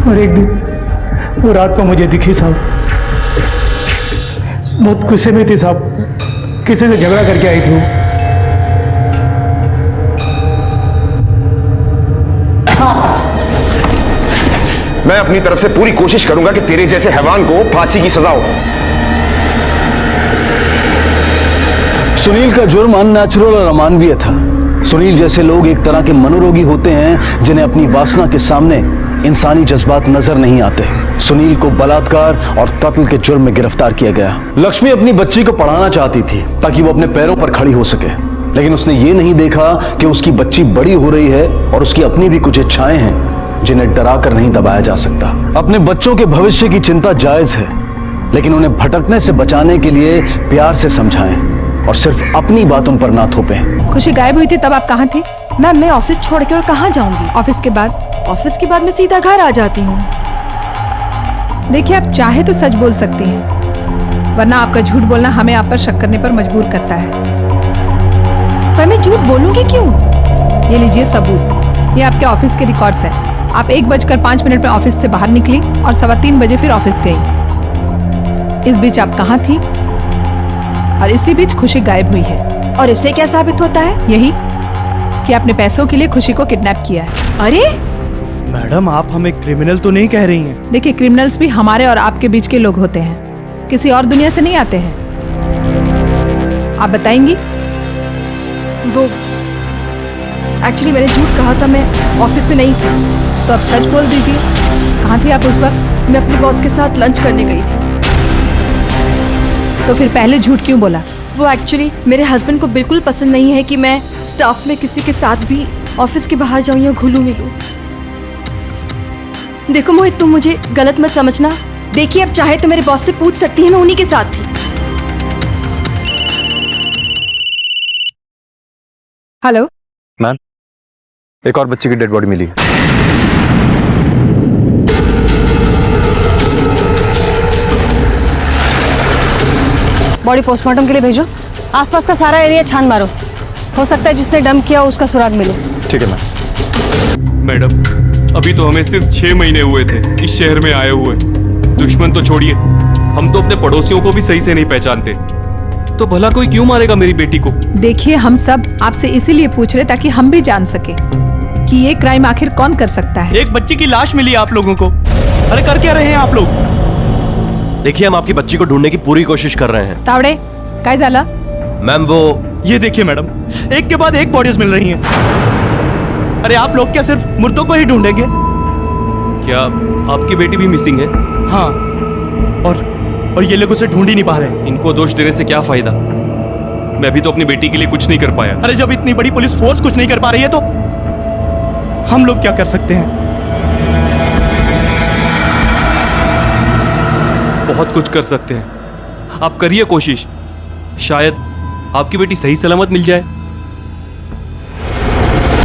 और एक दिन वो रात को मुझे दिखी साहब, बहुत गुस्से में थी साहब, किसी से झगड़ा करके आई थी वो। मैं अपनी तरफ से पूरी कोशिश करूंगा कि तेरे जैसे हैवान को फांसी की सजा हो। सुनील का जुर्म अननेचुरल और अमानवीय था। सुनील जैसे लोग एक तरह के मनोरोगी होते हैं जिन्हें अपनी वासना के सामने इंसानी जज्बात नजर नहीं आते। सुनील को बलात्कार और कत्ल के जुर्म में गिरफ्तार किया गया। लक्ष्मी अपनी बच्ची को पढ़ाना चाहती थी ताकि वो अपने पैरों पर खड़ी हो सके, लेकिन उसने ये नहीं देखा कि उसकी बच्ची बड़ी हो रही है और उसकी अपनी भी कुछ इच्छाएं हैं जिन्हें डराकर नहीं दबाया जा सकता। अपने बच्चों के भविष्य की चिंता जायज है, लेकिन उन्हें भटकने से बचाने के लिए प्यार से समझाएं और सिर्फ अपनी बातों पर ना थोपें। खुशी गायब हुई थी तब आप कहाँ थी? मैम मैं ऑफिस छोड़ के और कहाँ जाऊंगी? ऑफिस के बाद? ऑफिस के बाद मैं सीधा घर आ जाती हूँ। देखिए आप चाहे तो सच बोल सकती हैं, वरना आपका झूठ बोलना हमें आप पर शक करने पर मजबूर करता है। पर मैं झूठ बोलूंगी क्यों? ये लीजिए सबूत, ये आपके ऑफिस के रिकॉर्ड्स हैं। आप 1:05 में ऑफिस से बाहर निकली और 3:15 बजे फिर ऑफिस गई। इस बीच आप कहाँ थी? और इसी बीच खुशी गायब हुई है। और इससे क्या साबित होता है? यही कि आपने पैसों के लिए खुशी को किडनैप किया है। अरे मैडम आप हमें क्रिमिनल तो नहीं कह रही हैं? देखिए क्रिमिनल्स भी हमारे और आपके बीच के लोग होते हैं, किसी और दुनिया से नहीं आते हैं। आप बताएंगी? वो एक्चुअली मैंने झूठ कहा था, मैं ऑफिस में नहीं थी। तो अब सच बोल दीजिए, कहाँ थी आप उस वक्त? मैं अपने बॉस के साथ लंच करने गई थी। तो फिर पहले झूठ क्यों बोला? वो एक्चुअली मेरे हस्बैंड को बिल्कुल पसंद नहीं है कि मैं स्टाफ में किसी के साथ भी ऑफिस के बाहर जाऊं या घुलूं मिलूं। देखो मोहित, तुम मुझे गलत मत समझना। देखिए अब चाहे तो मेरे बॉस से पूछ सकती है, मैं उन्हीं के साथ थी। हेलो मैम, एक और बच्चे की डेड बॉडी मिली है। बॉडी पोस्टमार्टम के लिए भेजो। आसपास का सारा एरिया छान मारो, हो सकता है जिसने डंप किया उसका सुराग मिले। ठीक है मैम। मैडम अभी तो हमें सिर्फ 6 महीने हुए थे इस शहर में आए हुए। दुश्मन तो छोड़िए, हम तो अपने पड़ोसियों को भी सही से नहीं पहचानते, तो भला कोई क्यों मारेगा मेरी बेटी को? देखिए हम सब आपसे इसीलिए पूछ रहे ताकि हम भी जान सके कि ये क्राइम आखिर कौन कर सकता है। एक बच्ची की लाश मिली आप लोगों को। अरे कर क्या रहे हैं आप लोग? देखिए हम आपकी बच्ची को ढूंढने की पूरी कोशिश कर रहे हैं। तावड़े काय झाला? मैम वो ये देखिए मैडम, एक के बाद एक बॉडीज मिल रही हैं। अरे आप लोग क्या सिर्फ मुर्दों को ही ढूंढेंगे? क्या आपकी बेटी भी मिसिंग है? हाँ, और ये लोग उसे ढूंढ ही नहीं पा रहे। इनको दोष देने से क्या फायदा? मैं भी तो अपनी बेटी के लिए कुछ नहीं कर पाया। अरे जब इतनी बड़ी पुलिस फोर्स कुछ नहीं कर पा रही है तो हम लोग क्या कर सकते हैं? बहुत कुछ कर सकते हैं, आप करिए कोशिश, शायद आपकी बेटी सही सलामत मिल जाए।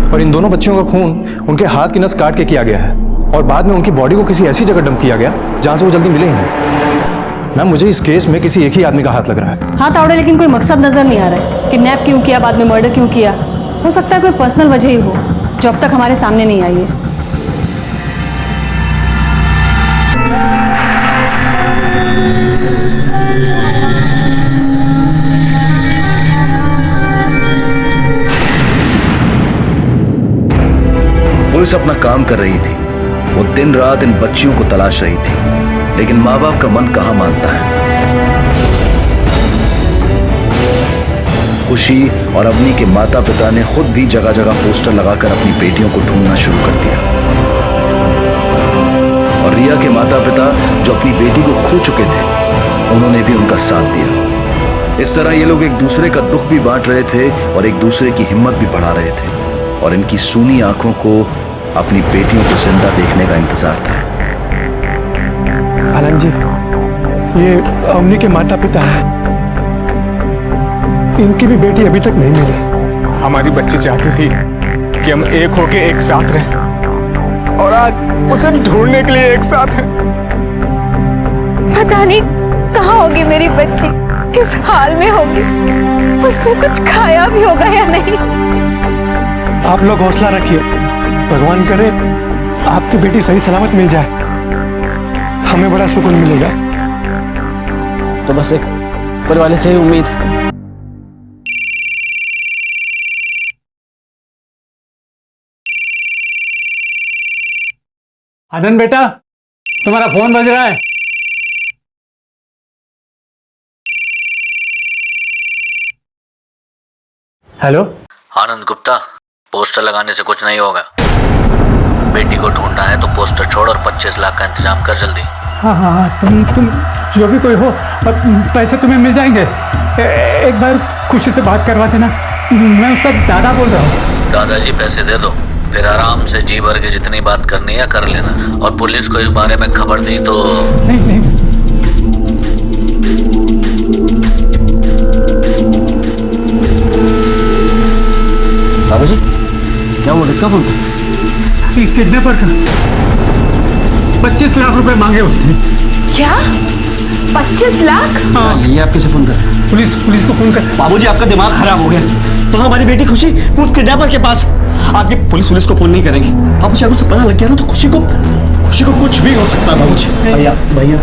और इन दोनों बच्चियों का खून उनके हाथ की नस काट के किया गया है और बाद में उनकी बॉडी को किसी ऐसी जगह डंप किया गया जहां से वो जल्दी मिले ही नहीं। मैम मुझे इस केस में किसी एक ही आदमी का हाथ लग रहा है। हाँ तावड़े, लेकिन कोई मकसद नजर नहीं आ रहा है। किडनैप क्यों किया, बाद में मर्डर क्यों किया? हो सकता है कोई पर्सनल वजह ही हो जो अब तक हमारे सामने नहीं आई है। पुलिस अपना काम कर रही थी, वो दिन रात इन बच्चियों को तलाश रही थी, लेकिन माँ बाप का मन कहाँ मानता है। खुशी और अवनी के माता पिता ने खुद भी जगह जगह पोस्टर लगाकर अपनी बेटियों को ढूंढना शुरू कर दिया और रिया के माता पिता जो अपनी बेटी को खो चुके थे, उन्होंने भी उनका साथ दिया। इस तरह ये लोग एक दूसरे का दुख भी बांट रहे थे और एक दूसरे की हिम्मत भी बढ़ा रहे थे और इनकी सूनी आंखों को अपनी बेटियों को जिंदा देखने का इंतजार था। आनंद जी, ये अवनी के माता पिता है, इनकी भी बेटी अभी तक नहीं मिली। हमारी बच्ची चाहती थी कि हम एक होके एक साथ रहें और आज उसे ढूंढने के लिए एक साथ हैं। पता नहीं कहाँ होगी मेरी बच्ची, किस हाल में होगी, उसने कुछ खाया भी होगा या नहीं। आप लोग हौसला रखिए, भगवान करे आपकी बेटी सही सलामत मिल जाए, हमें बड़ा सुकून मिलेगा। तो बस एक ऊपर वाले से ही उम्मीद। आनंद बेटा, तुम्हारा फोन बज रहा है। हेलो आनंद गुप्ता, पोस्टर लगाने से कुछ नहीं होगा। बेटी को ढूंढना है तो पोस्टर छोड़ और 25 लाख का इंतजाम कर जल्दी। हाँ हाँ हाँ, तुम जो भी कोई हो, पैसे तुम्हें मिल जाएंगे। एक बार खुशी से बात करवा देना, मैं उसका दादा बोल रहा हूँ। दादाजी पैसे दे दो, फिर आराम से जी भर के जितनी बात करनी है कर लेना, और पुलिस को इस बारे में खबर दी तो नहीं। किसका फोन था? किडनैपर का। 25 लाख रुपए मांगे उसने। क्या? 25 लाख? हाँ। ये आप किसे फोन कर रहे हैं? पुलिस को फोन कर। बाबूजी आपका दिमाग खराब हो गया। वहाँ हमारी बेटी खुशी उस किडनैपर के पास। आपकी पुलिस को फोन नहीं करेंगे। बाबूजी अगर उसे पता लग गया ना तो खुशी को कुछ भी हो सकता है बाबूजी। भैया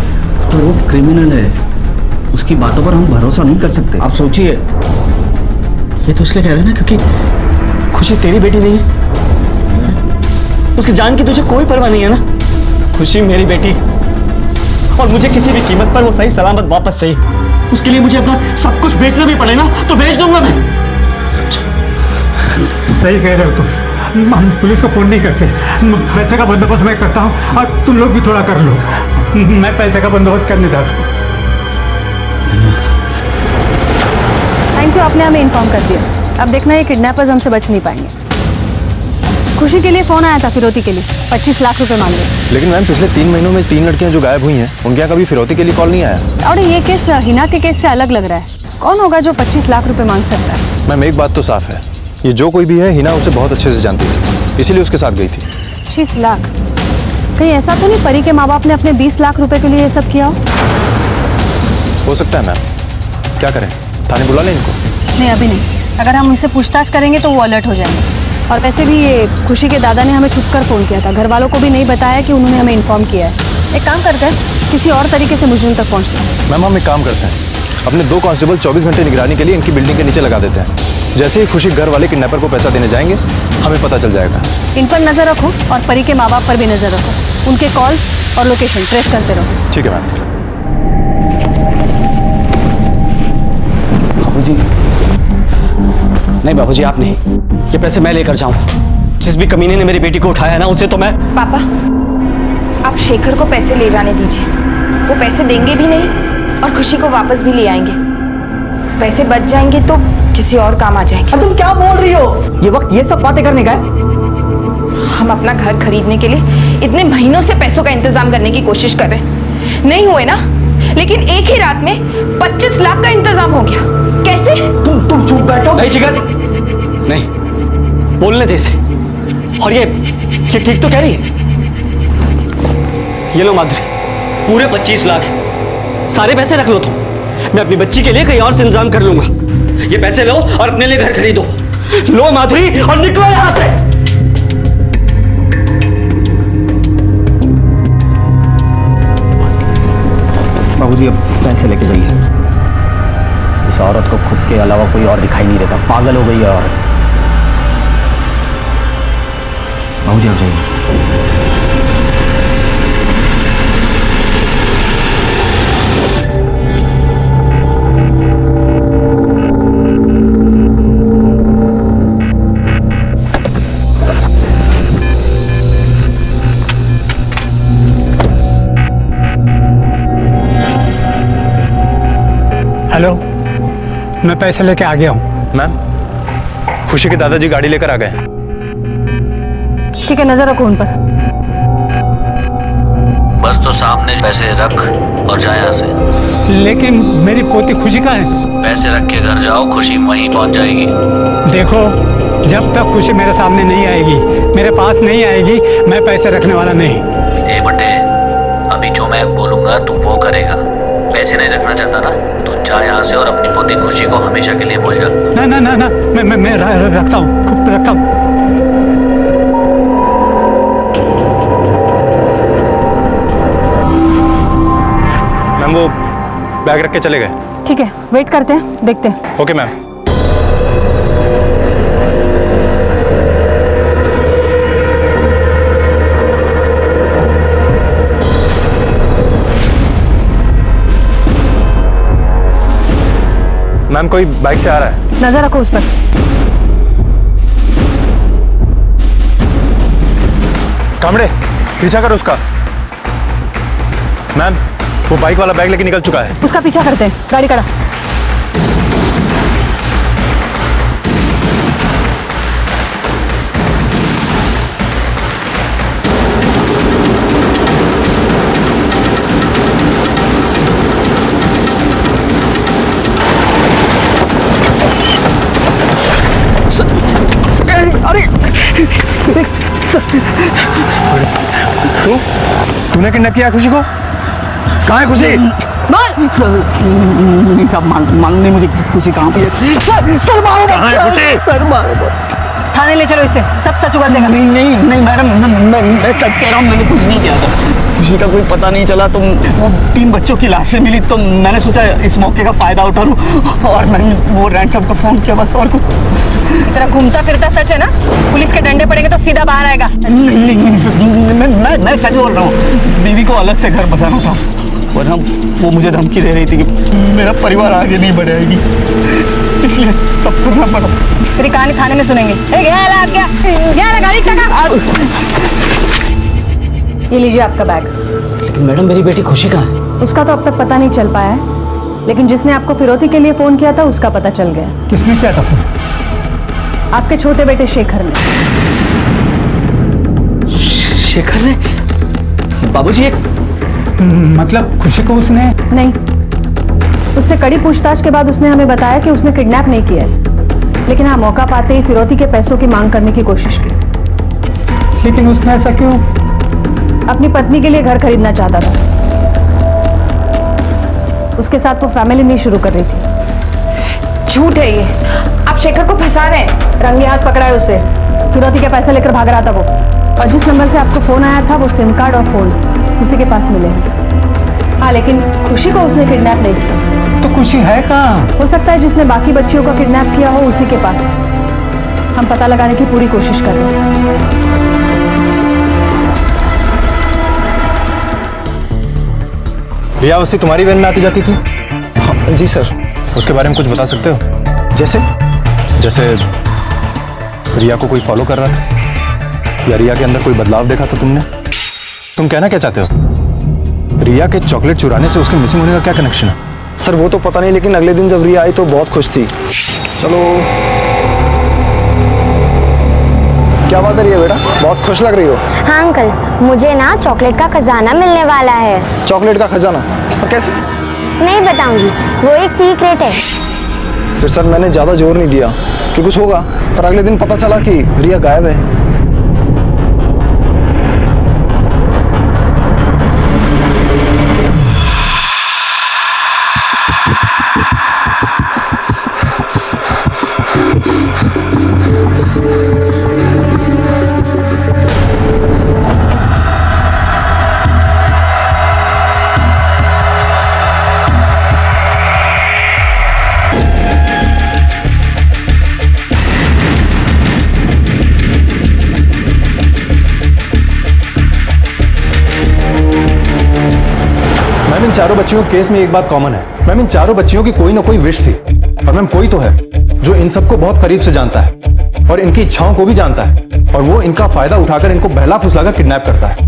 तो वो क्रिमिनल है, उसकी बातों पर हम भरोसा नहीं कर सकते। आप सोचिए। ये तो इसलिए कह रहे हैं ना क्योंकि खुशी तेरी बेटी नहीं है। उसकी जान की तुझे कोई परवाह नहीं है ना। खुशी मेरी बेटी और मुझे किसी भी कीमत पर वो सही सलामत वापस चाहिए। उसके लिए मुझे अपना सब कुछ बेचना भी पड़े ना तो बेच दूंगा मैं। समझा? सही कह रहे हो तुम। हम पुलिस को फोन नहीं करते। पैसे का बंदोबस्त मैं करता हूँ और तुम लोग भी थोड़ा कर लो। मैं पैसे का बंदोबस्त करने जाता हूँ। थैंक यू, आपने हमें इन्फॉर्म कर दिया। अब देखना ये किडनैपर्स हमसे बच नहीं पाएंगे। खुशी के लिए फोन आया था फिरौती के लिए, 25 लाख रुपए मांगे। लेकिन मैम पिछले 3 महीनों में 3 लड़कियां जो गायब हुई हैं उनके यहाँ कभी फिरौती के लिए कॉल नहीं आया। और ये केस हिना के केस से अलग लग रहा है। कौन होगा जो 25 लाख रुपए मांग सकता है? मैम एक बात तो साफ है, ये जो कोई भी है हिना उसे बहुत अच्छे से जानती थी, इसीलिए उसके साथ गई थी। 25 लाख? कहीं ऐसा तो नहीं परी के माँ बाप ने अपने 20 लाख रुपए के लिए ये सब किया हो सकता है मैम। क्या करें, थाने बुला लें इनको? नहीं अभी नहीं, अगर हम उनसे पूछताछ करेंगे तो वो अलर्ट हो जाएंगे। और वैसे भी ये खुशी के दादा ने हमें छुपकर फ़ोन किया था, घर वालों को भी नहीं बताया कि उन्होंने हमें इन्फॉर्म किया है। एक काम करते हैं, किसी और तरीके से मुजरिम तक पहुँचते हैं। मैम हम एक काम करते हैं, अपने 2 कांस्टेबल 24 घंटे निगरानी के लिए इनकी बिल्डिंग के नीचे लगा देते हैं। जैसे ही खुशी घर वाले किडनैपर को पैसा देने जाएंगे हमें पता चल जाएगा। इन पर नजर रखो और परी के माँ बाप पर भी नजर रखो। उनके कॉल्स और लोकेशन ट्रेस करते रहो। ठीक है मैम। बाबूजी नहीं, बाबूजी आप नहीं, ये पैसे मैं लेकर जाऊंगा। जिस भी कमीने ने मेरी बेटी को उठाया है ना उसे तो मैं। पापा, आप शेखर को पैसे ले जाने दीजिए। वो पैसे देंगे भी नहीं और खुशी को वापस भी ले आएंगे। पैसे बच जाएंगे तो किसी और काम आ जाएंगे। तुम क्या बोल रही हो? ये वक्त ये सब बातें करने का है? हम अपना घर खरीदने के लिए इतने महीनों से पैसों का इंतजाम करने की कोशिश कर रहे हैं, नहीं हुए ना। लेकिन एक ही रात में 25 लाख का इंतजाम हो गया। कैसे? तुम चुप बैठो। नहीं शिखर, नहीं, बोलने दे इसे। और ये ठीक तो कह रही है। ये लो माधुरी, पूरे 25 लाख, सारे पैसे रख लो तुम। मैं अपनी बच्ची के लिए कहीं और से इंतजाम कर लूंगा। ये पैसे लो और अपने लिए घर खरीदो। लो माधुरी और निकलो यहां से। बाबूजी अब पैसे लेके जाइए। इस औरत को खुद के अलावा कोई और दिखाई नहीं देता, पागल हो गई है औरत। बाबूजी आप जाइए। हेलो, मैं पैसे लेके आ गया हूँ। मैम खुशी के दादाजी गाड़ी लेकर आ गए। ठीक है, नजर रखो उन पर। बस तो सामने पैसे रख और जा यहाँ से। लेकिन मेरी पोती खुशी कहाँ है? पैसे रख के घर जाओ, खुशी वहीं पहुंच जाएगी। देखो, जब तक खुशी मेरे सामने नहीं आएगी, मेरे पास नहीं आएगी, मैं पैसे रखने वाला नहीं। ए बड्डे, अभी जो मैं बोलूंगा तू वो करेगा। पैसे नहीं रखना चाहता ना तो जा यहाँ से और अपनी पोती खुशी को हमेशा के लिए भूल जा। ना ना ना ना, मैं रखता हूँ, रखता हूँ। मैम वो बैग रख के चले गए। ठीक है, वेट करते हैं, देखते हैं। Okay ma'am. मैम कोई बाइक से आ रहा है। नजर रखो उस पर। कामड़े पीछा कर उसका। मैम वो बाइक वाला बैग लेके निकल चुका है। उसका पीछा करते हैं, गाड़ी करा। तूने किडनैप किया खुशी को? कहाँ है खुशी? नहीं साहब, मालूम नहीं मुझे खुशी कहाँ पे है। सर मारो मत। कहाँ है खुशी? सर मारो मत। थाने ले चलो इसे, सब सच उगल देगा। नहीं नहीं नहीं मैडम, मैं सच कह रहा हूँ, मैंने कुछ नहीं किया था। खुशी का कोई पता नहीं चला, तो वो 3 बच्चों की लाशें मिली, तो मैंने सोचा इस मौके का फायदा उठा लूँ और मैंने वो रैंसम को फोन किया, बस और कुछ। तेरा घूमता फिरता सच है ना? पुलिस के डंडे पड़ेंगे तो सीधा बाहर आएगा। नहीं, मैं सच बोल रहा हूँ। बीवी को अलग से घर बसाना था, वरना वो मुझे धमकी दे रही थी कि मेरा परिवार आगे नहीं बढ़ाएगी, इसलिए सब करना पड़ा। तेरी कहानी थाने में सुनेंगे। गया गाड़ी टका। ये लीजिए आपका बैग। लेकिन मैडम मेरी बेटी खुशी कहाँ है? उसका तो अब तक पता नहीं चल पाया है, लेकिन जिसने आपको फिरौती के लिए फोन किया था उसका पता चल गया। किसने किया था? आपके छोटे बेटे शेखर ने। शेखर ने? बाबूजी एक मतलब खुशी को उसने? नहीं, उससे कड़ी पूछताछ के बाद उसने हमें बताया कि उसने किडनैप नहीं किया है, लेकिन हाँ मौका पाते ही फिरौती के पैसों की मांग करने की कोशिश की। लेकिन उसने ऐसा क्यों? अपनी पत्नी के लिए घर खरीदना चाहता था। उसके साथ वो फैमिली नहीं शुरू कर रही थी। झूठ है ये, आप शेखर को फंसा रहे हैं। रंगे हाथ पकड़ा है उसे, फिरौती के पैसे लेकर भाग रहा था वो। और जिस नंबर से आपको फोन आया था वो सिम कार्ड और फोन उसी के पास मिले हैं। हाँ, लेकिन खुशी को उसने किडनैप नहीं किया। तो खुशी है कहाँ? हो सकता है जिसने बाकी बच्चियों को किडनैप किया हो उसी के पास। हम पता लगाने की पूरी कोशिश कर रहे हैं। रिया अवस्थी तुम्हारी वैन में आती जाती थी? हाँ जी सर। उसके बारे में कुछ बता सकते हो? जैसे? जैसे रिया को कोई फॉलो कर रहा था, या रिया के अंदर कोई बदलाव देखा था तुमने? तुम कहना क्या चाहते हो? रिया के चॉकलेट चुराने से उसके मिसिंग होने का क्या कनेक्शन है? सर वो तो पता नहीं, लेकिन अगले दिन जब रिया आई तो बहुत खुश थी। चलो, क्या बात है रिया बेटा, बहुत खुश लग रही हो। हाँ अंकल, मुझे ना चॉकलेट का खजाना मिलने वाला है। चॉकलेट का खजाना? और कैसे? नहीं बताऊंगी, वो एक सीक्रेट है। फिर सर मैंने ज्यादा जोर नहीं दिया कि कुछ होगा, पर अगले दिन पता चला कि रिया गायब है। मैम इन चारों बच्चियों के केस में एक बात कॉमन है। मैम इन चारों बच्चियों की कोई ना कोई विश थी, और मैम कोई तो है जो इन सबको बहुत करीब से जानता है और इनकी इच्छाओं को भी जानता है, और वो इनका फायदा उठाकर इनको बहला फुसलाकर किडनैप करता है।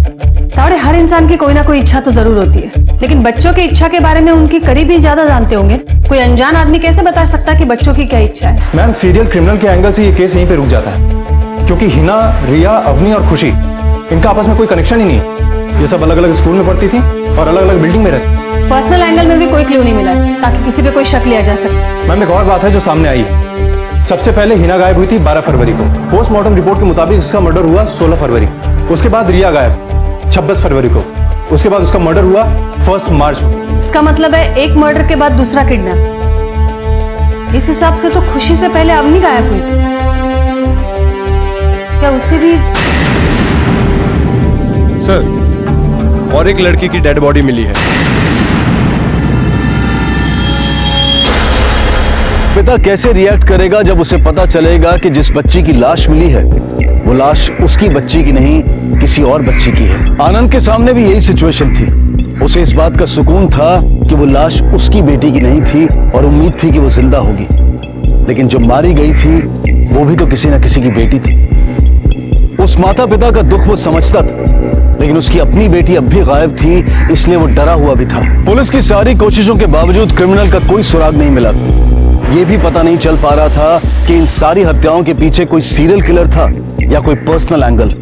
तावड़े, हर इंसान की कोई ना कोई इच्छा तो जरूर होती है, लेकिन बच्चों की इच्छा के बारे में उनके करीबी ज्यादा जानते होंगे। कोई अनजान आदमी कैसे बता सकता कि बच्चों की क्या इच्छा है? मैम सीरियल क्रिमिनल के एंगल से ये केस यहीं पे रुक जाता है, क्योंकि हिना, रिया, अवनी और खुशी, इनका आपस में कोई कनेक्शन ही नहीं है। ये सब अलग अलग स्कूल में पढ़ती थी और अलग अलग बिल्डिंग में रहती। पर्सनल एंगल में भी कोई क्लू नहीं मिला है, ताकि किसी पे कोई शक लिया जा सके। मैम एक और बात है जो सामने आई है। सबसे पहले हिना गायब हुई थी 12 फरवरी को। पोस्टमार्टम रिपोर्ट के मुताबिक उसका मर्डर हुआ 16 फरवरी। उसके बाद रिया गायब 26 फरवरी को। उसके बाद उसका मर्डर हुआ 1 मार्च को। इसका मतलब है एक मर्डर के बाद दूसरा किडनैप। इस हिसाब से तो खुशी से पहले अवनी गायब हुई। क्या उसे भी? सर, और एक लड़की की डेड बॉडी मिली है। पिता कैसे रिएक्ट करेगा जब उसे पता चलेगा कि जिस बच्ची की लाश मिली है वो लाश उसकी बच्ची की नहीं, किसी और बच्ची की है। आनंद के सामने भी यही सिचुएशन थी। उसे इस बात का सुकून था कि वो लाश उसकी बेटी की नहीं थी और उम्मीद थी कि वो जिंदा होगी, लेकिन जो मारी गई थी वो भी तो किसी न किसी की बेटी थी। उस माता पिता का दुख वो समझता था, लेकिन उसकी अपनी बेटी अब भी गायब थी, इसलिए वो डरा हुआ भी था। पुलिस की सारी कोशिशों के बावजूद क्रिमिनल का कोई सुराग नहीं मिला। ये भी पता नहीं चल पा रहा था कि इन सारी हत्याओं के पीछे कोई सीरियल किलर था या कोई पर्सनल एंगल।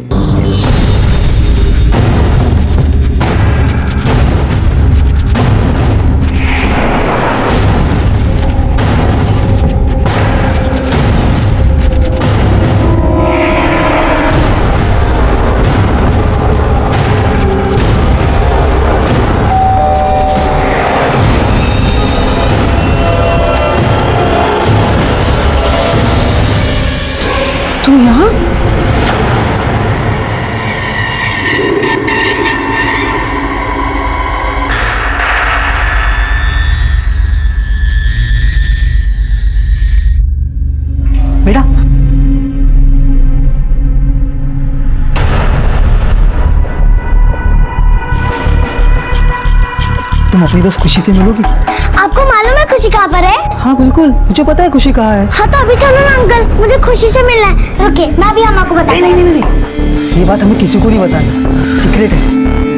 तुम अपनी दोस्त खुशी से मिलोगी? आपको मालूम है खुशी कहाँ पर है? हाँ बिल्कुल, मुझे पता है खुशी कहाँ है। हाँ तो अभी चलो ना अंकल, मुझे खुशी से मिलना है। रुकिए, मैं अभी अम्मा को बताऊंगा। नहीं, ये बात हमें किसी को नहीं बताना, सीक्रेट है।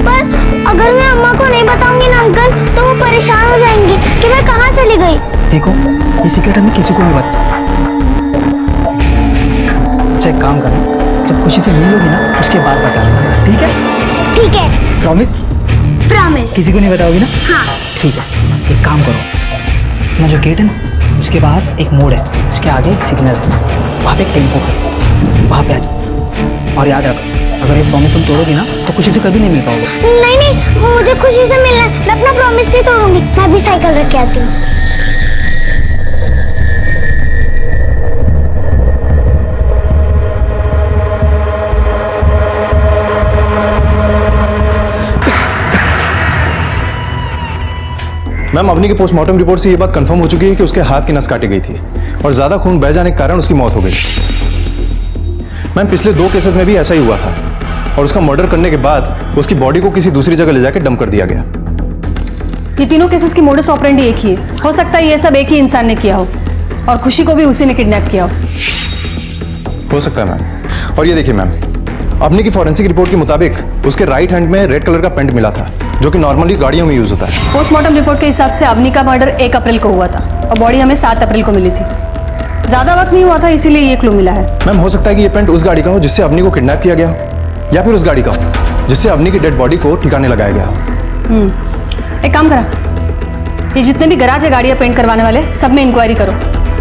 पर अगर मैं अम्मा को नहीं बताऊंगी ना अंकल, तो वो परेशान हो जाएंगी कि मैं कहाँ चली गई। देखो, ये सीक्रेट हमें किसी को नहीं बताना। अच्छा एक काम करना, जब खुशी से मिलोगी ना उसके बाद बताना, ठीक है? ठीक है। प्रॉमिस? प्रॉमिस। किसी को नहीं बताओगी ना? हाँ। ठीक है, एक काम करो, अपना जो गेट है ना उसके बाहर एक मोड़ है, उसके आगे एक सिग्नल है, वहाँ पे एक टेम्पो है, वहाँ पे आ जाओ। और याद रखो, अगर ये प्रॉमिस तुम तोड़ोगी ना तो खुशी से कभी नहीं मिल पाओगे। नहीं नहीं, मुझे खुशी से मिलना है, मैं अपना प्रॉमिस नहीं तोड़ूंगी। मैं भी साइकिल रख के आती हूँ। मैम, अवनी की पोस्टमार्टम रिपोर्ट से ये बात कंफर्म हो चुकी है कि उसके हाथ की नस काटी गई थी और ज्यादा खून बह जाने के कारण उसकी मौत हो गई। मैम, पिछले 2 केसेस में भी ऐसा ही हुआ था और उसका मर्डर करने के बाद उसकी बॉडी को किसी दूसरी जगह ले जाकर डंप कर दिया गया। ये तीनों केसेस की मोडस ऑपरेंडी एक ही है। हो सकता है ये सब एक ही इंसान ने किया हो और खुशी को भी उसी ने किडनैप किया हो सकता है मैम। और ये देखिए मैम, अवनी की फॉरेंसिक रिपोर्ट के मुताबिक उसके राइट हैंड में रेड कलर का पेंट मिला था, जो कि नॉर्मली गाड़ियों में यूज होता है। पोस्टमार्टम रिपोर्ट के हिसाब से अवनी का मर्डर 1 अप्रैल को हुआ था और बॉडी हमें 7 अप्रैल को मिली थी। ज्यादा वक्त नहीं हुआ था, इसीलिए ये क्लू मिला है। मैम, हो सकता है कि ये पेंट उस गाड़ी का हो जिससे अवनी को किडनैप किया गया हो, या फिर उस गाड़ी का हो जिससे अवनी की डेड बॉडी को ठिकाने लगाया गया हो। एक काम करा, ये जितने भी गराज है गाड़ियां पेंट करवाने वाले, सब में इंक्वायरी करो।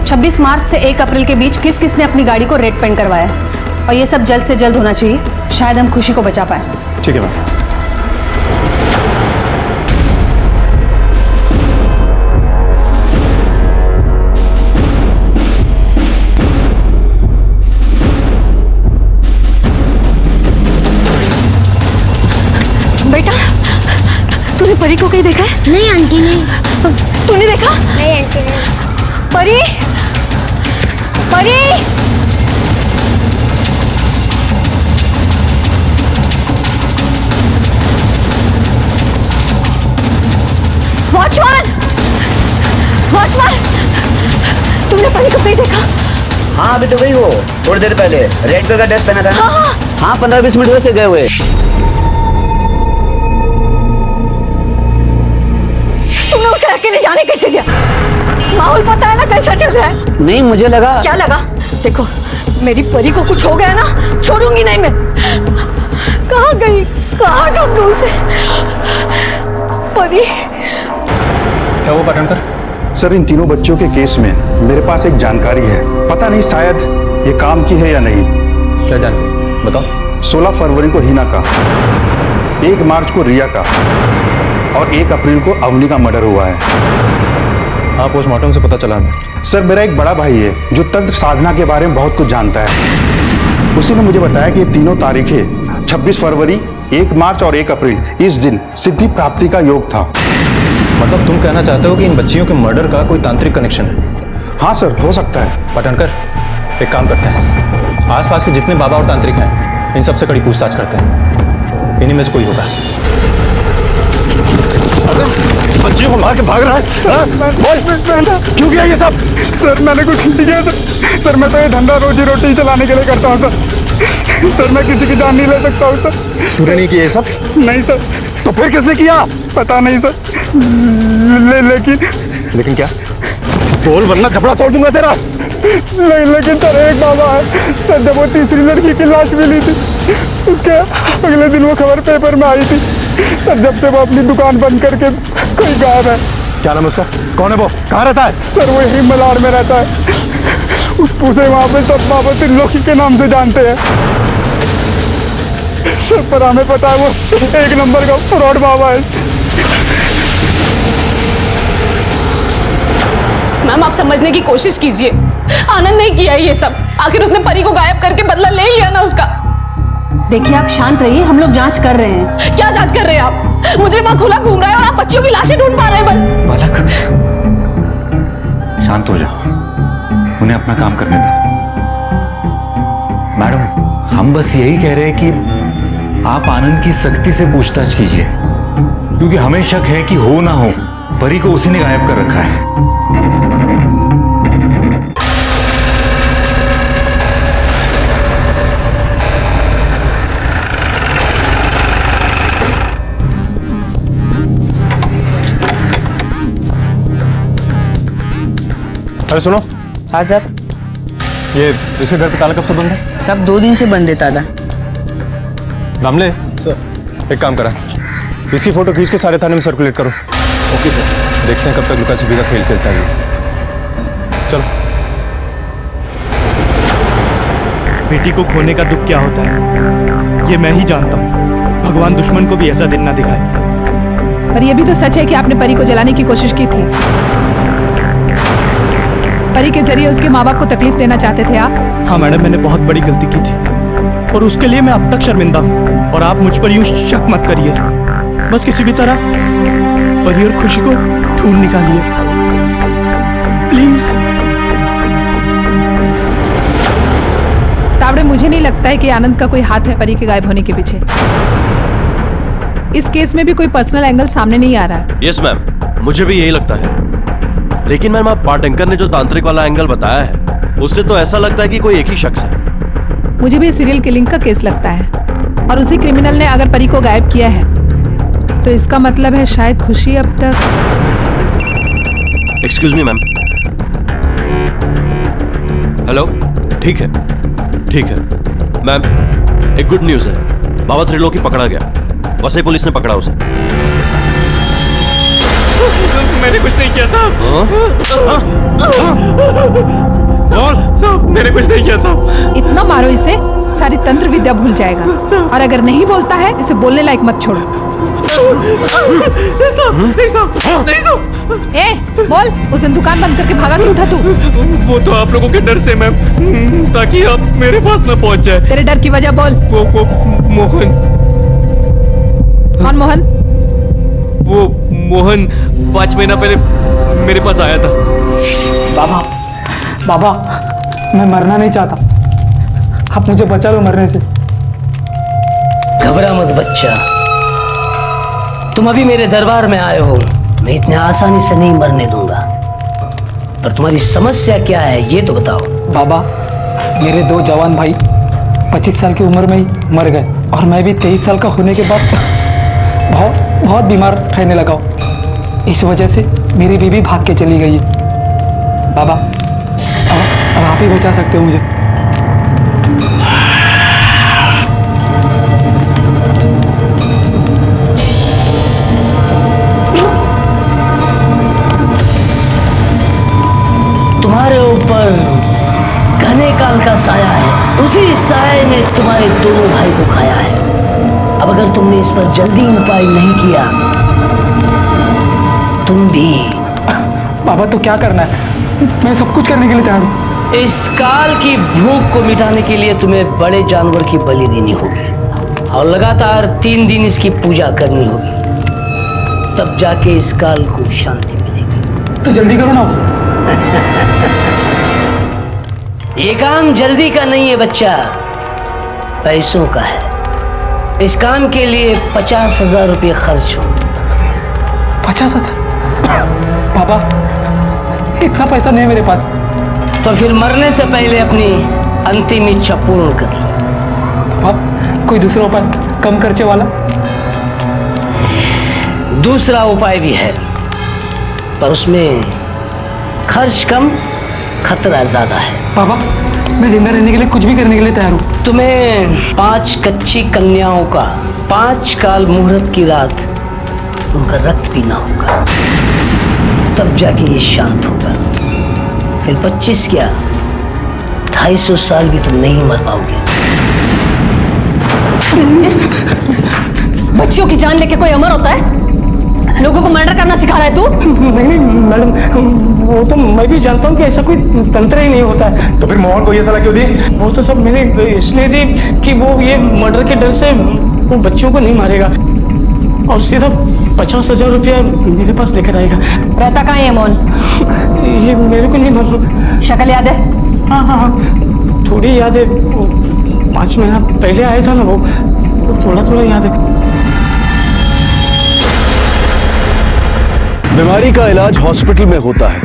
26 मार्च से 1 अप्रैल के बीच किस किसने अपनी गाड़ी को रेड पेंट करवाया है, और ये सब जल्द से जल्द होना चाहिए, शायद हम खुशी को बचा पाए। ठीक है मैम। बेटा, तूने परी को कहीं देखा है? नहीं आंटी, नहीं। तूने देखा? नहीं आंटी, नहीं। परी, परी, वॉचमैन, वॉचमैन, तुमने परी को कहीं देखा? हाँ अभी तो गई वो, थोड़ी देर पहले रेड कलर का ड्रेस पहना था। हाँ 15-20 मिनट हुए से गए हुए। तुमने उसे अकेले जाने कैसे दिया? माहौल पता है ना कैसा चल रहा है? नहीं, मुझे लगा। क्या लगा? देखो, मेरी परी को कुछ हो गया ना, छोड़ूंगी नहीं मैं। कहाँ गई, कहाँ ढूंढूं उसे? परी। क्या वो पटनकर? सर, इन तीनों बच्चों के केस में मेरे पास एक जानकारी है, पता नहीं शायद ये काम की है या नहीं। क्या जानकारी बताओ। 16 फरवरी को हिना का, 1 मार्च को रिया का और 1 अप्रैल को अवनी का मर्डर हुआ है। हाँ, पोस्टमार्टम से पता चला हमें। सर, मेरा एक बड़ा भाई है जो तंत्र साधना के बारे में बहुत कुछ जानता है। उसी ने मुझे बताया कि ये तीनों तारीखें 26 फरवरी, 1 मार्च और 1 अप्रैल, इस दिन सिद्धि प्राप्ति का योग था। मतलब तुम कहना चाहते हो कि इन बच्चियों के मर्डर का कोई तांत्रिक कनेक्शन है? हाँ सर, हो सकता है। पटनकर, एक काम करते हैं, आसपास के जितने बाबा और तांत्रिक हैं इन सबसे कड़ी पूछताछ करते हैं, इन्हीं में से कोई होगा। बच्चियों को मार के भाग रहा है। क्यों किया ये सब? सर, मैंने कुछ नहीं किया सर। सर, मैं तो ये धंधा रोजी रोटी चलाने के लिए करता हूँ सर। सर, मैं किसी की जान नहीं ले सकता हूँ सर। तूने नहीं किया ये सब? नहीं सर। तो फिर किसने किया? पता नहीं सर। लेकिन क्या? बोल वरना कपड़ा तोड़ दूंगा तेरा। लेकिन सर, एक बाबा है सर, जब वो तीसरी लड़की की लाश मिली थी उसके अगले दिन वो खबर पेपर में आई थी सर, जब से वो अपनी दुकान बंद करके कोई गायब है। क्या नाम है उसका? कौन है वो? कहाँ रहता है? सर, वो यही मलाड में रहता है। उसे वहाँ पे सब बाबा त्रिलोकी के नाम से जानते हैं सर, पर हमें पता है वो 1 नंबर का फ्रॉड बाबा है। मैम, आप समझने की कोशिश कीजिए। आनंद नहीं किया ये सब, आखिर उसने परी को गायब करके बदला ले लिया ना उसका। देखिए, आप शांत रहिए, हम लोग जांच कर रहे हैं। क्या जांच कर रहे हैं आप? मुझे वहां खुला घूम रहा है और आप बच्चियों की लाशें ढूंढ पा रहे हैं बस। बालक, शांत हो जाओ, उन्हें अपना काम करने दो। मैडम, हम बस यही कह रहे हैं कि आप आनंद की सख्ती से पूछताछ कीजिए, क्योंकि हमें शक है कि हो ना हो परी को उसी ने गायब कर रखा है। अरे सुनो। हाँ सर। ये इसके घर पे ताला कब से बंद है? सब 2 दिन से बंद है ताला। दामले सर, एक काम करा, इसकी फोटो खींच के सारे थाने में सर्कुलेट करो। Okay sir. देखते हैं कब तक लुका छिपी का खेल खेलता है ये। चलो। बेटी को खोने का दुख क्या होता है ये मैं ही जानता हूँ। भगवान दुश्मन को भी ऐसा दिन ना दिखाए। पर यह भी तो सच है कि आपने परी को जलाने की कोशिश की थी। परी के जरिए उसके माँ बाप को तकलीफ देना चाहते थे आप? हाँ मैडम, मैंने बहुत बड़ी गलती की थी और उसके लिए मैं अब तक शर्मिंदा हूँ। और आप मुझ पर यूं शक मत करिए। बस किसी भी तरह परी और खुशी को ढूंढ निकालिए प्लीज। तावड़े, मुझे नहीं लगता है कि आनंद का कोई हाथ है परी के गायब होने के पीछे। इस केस में भी कोई पर्सनल एंगल सामने नहीं आ रहा है। यस मैम, मुझे भी यही लगता है। लेकिन मैम, आप पाटंकर ने जो तांत्रिक वाला एंगल बताया है उससे तो ऐसा लगता है कि कोई एक ही शख्स है। मुझे भी सीरियल किलिंग का केस लगता है और उसी क्रिमिनल ने अगर परी को गायब किया है तो इसका मतलब है शायद खुशी अब तक। Excuse me ma'am. हेलो। ठीक है मैम, एक गुड न्यूज है। बाबा त्रिलोकी पकड़ा गया। वसई पुलिस ने पकड़ा उसे। मैंने कुछ नहीं किया साहब। साहब मैंने कुछ नहीं किया साहब। इतना मारो इसे, सारी तंत्र विद्या भूल जाएगा। और अगर नहीं बोलता है इसे बोलने लायक मत छोड़ो। ए, बोल, उस दिन दुकान बंद करके भागा क्यों था तू? वो तो आप लोगों के डर से मैम, ताकि आप मेरे पास न पहुंच जाए। तेरे डर की वजह बोल। वो मोहन। कौन मोहन? वो मोहन 5 महीना पहले मेरे पास आया था। बाबा, मैं मरना नहीं चाहता, आप मुझे बचा लो मरने से। घबरा मत बच्चा, तुम अभी मेरे दरबार में आए हो, मैं इतने आसानी से नहीं मरने दूंगा। पर तुम्हारी समस्या क्या है ये तो बताओ। बाबा, मेरे 2 जवान भाई 25 साल की उम्र में ही मर गए और मैं भी 23 साल का होने के बाद बहुत बीमार रहने लगा हूँ। इस वजह से मेरी बीवी भाग के चली गई है। बाबा, अब आप ही बचा सकते हो मुझे। तुम्हारे ऊपर घने काल का साया है, उसी साये ने तुम्हारे दोनों भाई को खाया है। अब अगर तुमने इस पर जल्दी उपाय नहीं किया, तुम भी। बाबा, तो क्या करना है? मैं सब कुछ करने के लिए तैयार हूँ। इस काल की भूख को मिटाने के लिए तुम्हें बड़े जानवर की बलि देनी होगी और लगातार 3 दिन इसकी पूजा करनी होगी, तब जाके इस काल को शांति मिलेगी। तो जल्दी करो ना। ये काम जल्दी का नहीं है बच्चा, पैसों का है। इस काम के लिए 50,000 रुपये खर्च हो। 50,000? बाबा, इतना पैसा नहीं है मेरे पास। तो फिर मरने से पहले अपनी अंतिम इच्छा पूर्ण कर लो। अब कोई दूसरा उपाय कम खर्चे वाला? दूसरा उपाय भी है, पर उसमें खर्च कम, खतरा ज्यादा है। बाबा, मैं जिंदा रहने के लिए कुछ भी करने के लिए तैयार हूँ। तुम्हें 5 कच्ची कन्याओं का 5 काल मुहूर्त की रात उनका रक्त पीना होगा, तब जाके ये शांत होगा। फिर 25 क्या 250 साल भी तुम नहीं मर पाओगे। बच्चियों की जान लेके कोई अमर होता है? लोगों को मर्डर करना सिखा रहा है तू? नहीं मैडम, वो तो मैं भी जानता हूँ कि ऐसा कोई तंत्र ही नहीं होता है। तो फिर मोहन को ये सलाह क्यों दी? वो तो सब मैंने इसलिए दी कि वो ये मर्डर के डर से वो बच्चों को नहीं मारेगा और सीधा 50,000 रुपया मेरे पास लेकर आएगा। रहता कहाँ है मोहन? ये मेरे को नहीं मालूम। शक्ल याद है? हाँ, थोड़ी याद है। 5 महीना पहले आया था ना वो, तो थोड़ा याद है। बीमारी का इलाज हॉस्पिटल में होता है।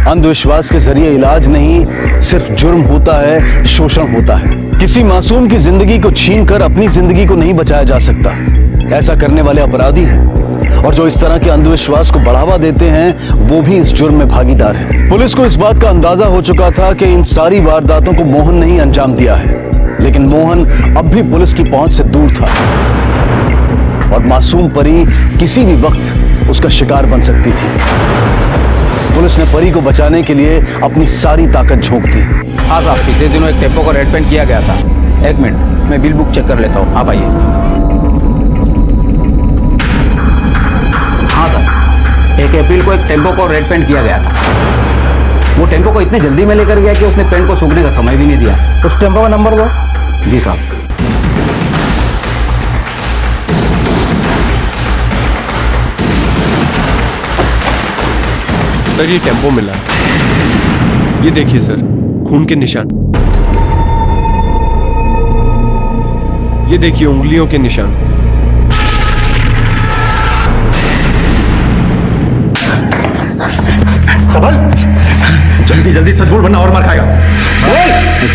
अंधविश्वास के जरिए इलाज नहीं, सिर्फ जुर्म होता है, शोषण होता है। किसी मासूम की जिंदगी को छीनकर अपनी जिंदगी को नहीं बचाया जा सकता। ऐसा करने वाले अपराधी हैं, और जो इस तरह के अंधविश्वास को बढ़ावा देते हैं वो भी इस जुर्म में भागीदार है। पुलिस को इस बात का अंदाजा हो चुका था कि इन सारी वारदातों को मोहन ने ही अंजाम दिया है, लेकिन मोहन अब भी पुलिस की पहुंच से दूर था और मासूम परी किसी भी वक्त उसका शिकार बन सकती थी। पुलिस ने परी को बचाने के लिए अपनी सारी ताकत झोंक दी। हाँ साहब, पिछले दिनों एक टेम्पो को रेड पेंट किया गया था। एक मिनट, मैं बिल बुक चेक कर लेता हूँ, आप आइए। हाँ सर, 1 अप्रैल को एक टेम्पो को रेड पेंट किया गया था। वो टेम्पो को इतनी जल्दी में लेकर गया कि उसने पेंट को सूखने का समय भी नहीं दिया। उस टेम्पो का नंबर दो। जी साहब। सर ये टेम्पो मिला, ये देखिए सर, खून के निशान, ये देखिए उंगलियों के निशान। जल्दी जल्दी सच बोल वरना और मार खाएगा।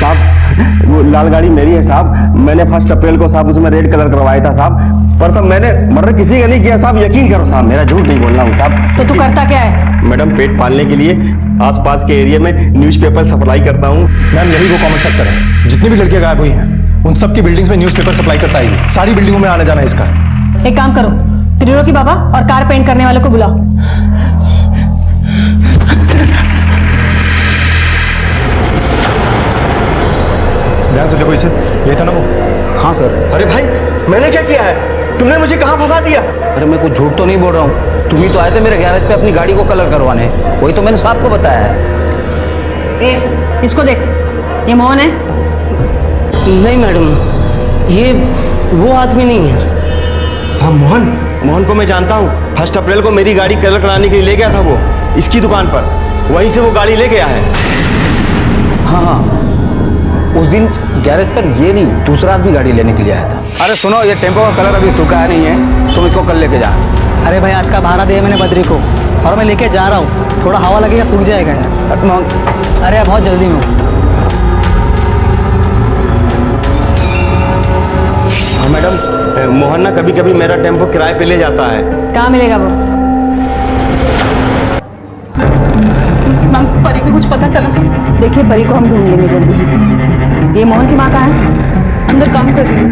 साहब वो लाल गाड़ी मेरी है साहब, मैंने 1 अप्रैल को साहब उसमें रेड कलर करवाया था साहब, पर साहब मैंने मर्डर किसी का नहीं किया साहब, यकीन करो साहब, मेरा झूठ नहीं बोल रहा हूँ साहब। तो तू करता क्या है? मैडम पेट पालने के लिए आसपास के एरिया में न्यूज़पेपर सप्लाई करता हूँ। मैम यही वो कॉमन फैक्टर है, जितनी भी लड़कियां गायब हुई हैं उन सब की बिल्डिंग्स में न्यूज़पेपर सप्लाई करता है, सारी बिल्डिंगों में आना जाना इसका। एक काम करो, त्रिलोकी बाबा और कार पेंट करने वालों को बुलाओ। ध्यान से देखो इसे, ये था ना वो? हाँ सर। अरे भाई मैंने क्या किया है, तुमने मुझे कहाँ फंसा दिया? अरे मैं कुछ झूठ तो नहीं बोल रहा हूँ, तुम ही तो आए थे मेरे गैरेज पे अपनी गाड़ी को कलर करवाने, वही तो मैंने साहब को बताया है। इसको देख, ये मोहन है? नहीं मैडम, ये वो आदमी नहीं है। साहब मोहन को मैं जानता हूँ, 1 अप्रैल को मेरी गाड़ी कलर कराने के लिए ले गया था वो इसकी दुकान पर, वहीं से वो गाड़ी ले गया है। हाँ हाँ, उस दिन गैरेज पर ये नहीं, दूसरा आदमी गाड़ी लेने के लिए आया था। अरे सुनो, ये टेम्पो का कलर अभी सूखा नहीं है, तुम इसको कल लेके जा। अरे भाई आज का भाड़ा दिया मैंने बद्री को और मैं लेके जा रहा हूँ, थोड़ा हवा लगेगा सूख जाएगा यार। अरे बहुत जल्दी में हूँ। हाँ मैडम, मोहन ना कभी कभी मेरा टेम्पो किराए पे ले जाता है। कहाँ मिलेगा वो? मैम परी को कुछ पता चला? देखिए परी को हम ढूंढ लेंगे जल्दी। ये मोहन की माँ कहाँ है? अंदर काम कर रही है।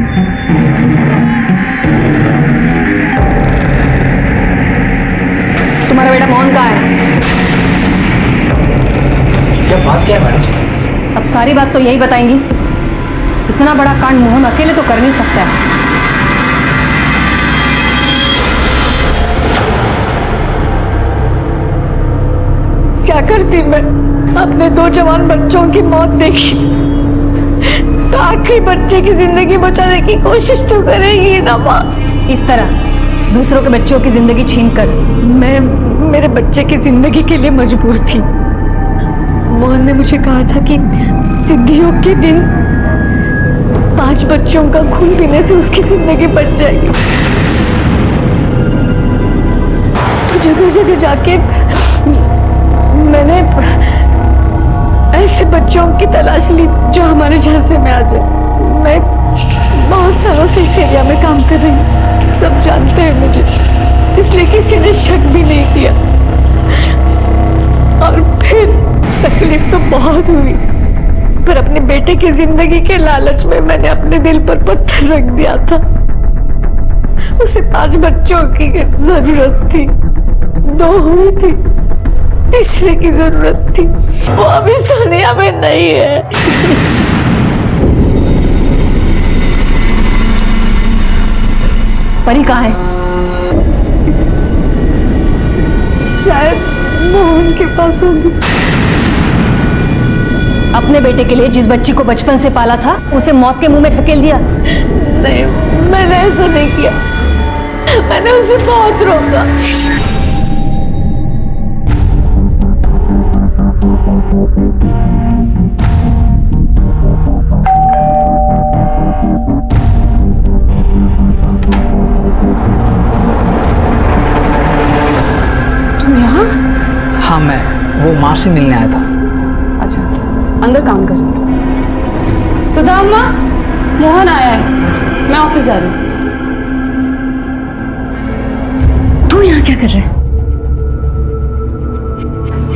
तुम्हारा बेटा मोहन कहाँ है? क्या बात क्या है मैडम? अब सारी बात तो यही बताएंगी। इतना बड़ा कांड मोहन अकेले तो कर नहीं सकता है। क्या करती मैं, अपने 2 जवान बच्चों की मौत देखी तो आखिरी बच्चे की जिंदगी बचाने की कोशिश तो करेगी ना माँ। इस तरह दूसरों के बच्चों की जिंदगी छीनकर मैं मेरे बच्चे की जिंदगी के लिए मजबूर थी। मोहन ने मुझे कहा था कि सिद्धियों के दिन 5 बच्चों का खून पीने से उसकी जिंदगी बच जाएगी। तो जगह जगह जाके मैंने ऐसे बच्चों की तलाश ली जो हमारे झांसे में आ जाए। मैं बहुत सालों से इस एरिया में काम कर रही हूँ, सब जानते हैं मुझे, इसलिए किसी ने शक भी नहीं किया। और फिर तकलीफ तो बहुत हुई, पर अपने बेटे की जिंदगी के लालच में मैंने अपने दिल पर पत्थर रख दिया था। उसे 5 बच्चों की जरूरत थी, 2 हुई थी, तीसरे की जरूरत थी, वो अभी इस दुनिया में नहीं है। परी कहाँ है? शायद मोहन के पास होगी। अपने बेटे के लिए जिस बच्ची को बचपन से पाला था उसे मौत के मुंह में ढकेल दिया? नहीं, मैंने ऐसा नहीं किया, मैंने उसे बहुत रोका। हाँ मैं वो माँ से मिलने आया था। अच्छा, अंदर काम कर। सुधा अम्मा, मोहन आया है, मैं ऑफिस जा रही हूँ। तू यहाँ क्या कर रहा है?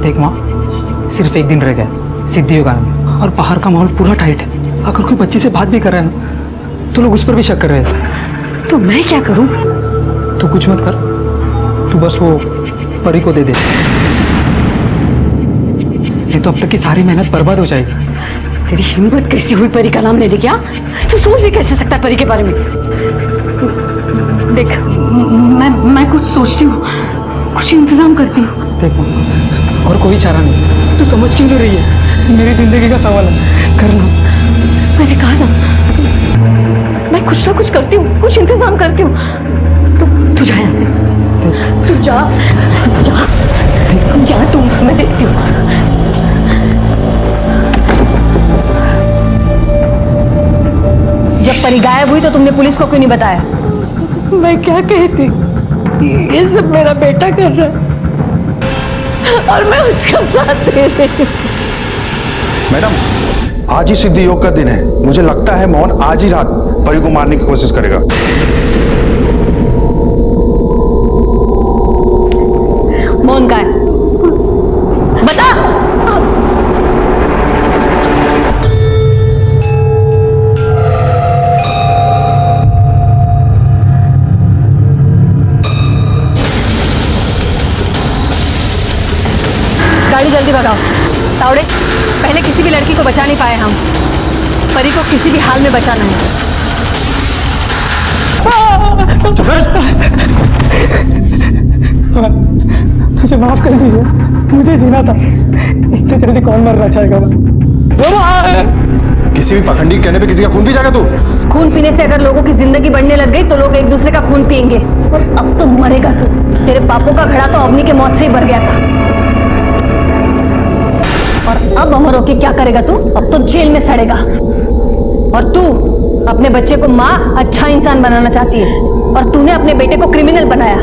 देख माँ, सिर्फ एक दिन रह गया सिद्धि योगा में और बाहर का माहौल पूरा टाइट है। अगर कोई बच्ची से बात भी कर रहा है ना तो लोग उस पर भी शक कर रहे हैं। तो मैं क्या करूँ? तू कुछ मत कर, तू बस वो परी को दे दे, नहीं तो अब तक की सारी मेहनत बर्बाद हो जाएगी। तेरी हिम्मत कैसी हुई परी का नाम लेने की? तू सोच भी कैसे सकता है परी के बारे में? देख, मैं कुछ सोचती हूँ, कुछ इंतजाम करती हूँ। देख माँ, और कोई चारा नहीं, तू समझ क्यों नहीं रही है? मेरी जिंदगी का सवाल है, करना। मैंने कहा ना, मैं कुछ ना कुछ करती हूँ, कुछ इंतजाम करती हूँ। तू जा यहाँ से, तू जा जा जा, तू, मैं देखती हूँ। जब परी गायब हुई तो तुमने पुलिस को क्यों नहीं बताया? मैं क्या कहती, ये सब मेरा बेटा कर रहा है और मैं उसका साथ दे रही हूँ। मैडम, आज ही सिद्धि योग का दिन है। मुझे लगता है मोहन आज ही रात परी को मारने की कोशिश करेगा। मोहन का है, बता। गाड़ी जल्दी भगाओ। तावड़े, पहले किसी भी लड़की को बचा नहीं पाए हम, परी को किसी भी हाल में बचाना है। मुझे माफ कर दीजिए, मुझे जीना था, इतने जल्दी कौन मरना चाहेगा? किसी भी पखंडी के कहने पे किसी का खून पी जाएगा तू? खून पीने से अगर लोगों की जिंदगी बढ़ने लग गई तो लोग एक दूसरे का खून पिएंगे। और अब तो मरेगा तू। तेरे पापों का घड़ा तो अवनी के मौत से ही भर गया था, और अब अमर होके क्या करेगा तू? अब तो जेल में सड़ेगा। और तू अपने बच्चे को माँ अच्छा इंसान बनाना चाहती है, और तूने अपने बेटे को क्रिमिनल बनाया।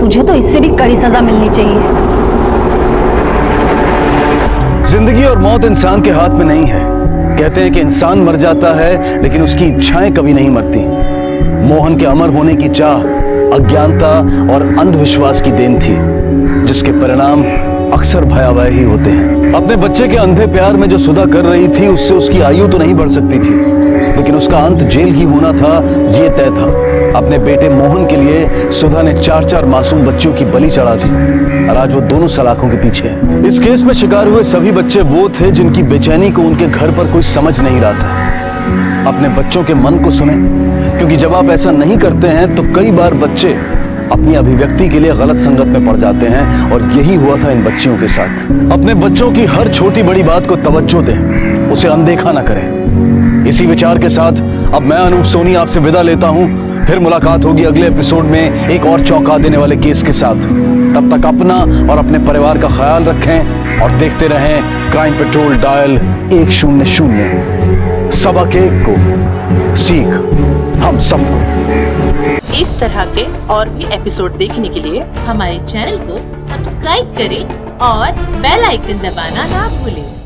तुझे तो इससे भी कड़ी सजा मिलनी चाहिए। जिंदगी और मौत इंसान के हाथ में नहीं है। कहते हैं कि इंसान मर जाता है लेकिन उसकी इच्छाएं कभी नहीं मरती। मोहन के अमर होने की चाह अज्ञानता और अंधविश्वास की देन थी, जिसके परिणाम अक्सर भयावह ही होते हैं। अपने बच्चे के अंधे प्यार में जो सुधा कर रही थी, उससे उसकी आयु तो नहीं बढ़ सकती थी, लेकिन उसका अंत जेल ही होना था, ये तय था। अपने बेटे मोहन के लिए सुधा ने 4-4 मासूम बच्चों की बलि चढ़ा दी, और आज वो दोनों सलाखों के पीछे है। इस केस में शिकार हुए सभी बच्चे वो थे जिनकी बेचैनी को उनके घर पर कोई समझ नहीं रहा था। अपने बच्चों के मन को सुने, क्योंकि जब आप ऐसा नहीं करते हैं तो कई बार बच्चे अपनी अभिव्यक्ति के लिए गलत संगत में पड़ जाते हैं, और यही हुआ था इन बच्चियों के साथ। अपने बच्चों की हर छोटी बड़ी बात को तवज्जो दें, उसे अनदेखा ना करें। इसी विचार के साथ अब मैं अनूप सोनी आपसे विदा लेता हूं। फिर मुलाकात होगी अगले एपिसोड में एक और चौंका देने वाले केस के साथ। तब तक अपना और अपने परिवार का ख्याल रखें और देखते रहें क्राइम पेट्रोल डायल 100। सबक एक को सीख हम सबको। इस तरह के और भी एपिसोड देखने के लिए हमारे चैनल को सब्सक्राइब करें और बेल आइकन दबाना ना भूलें।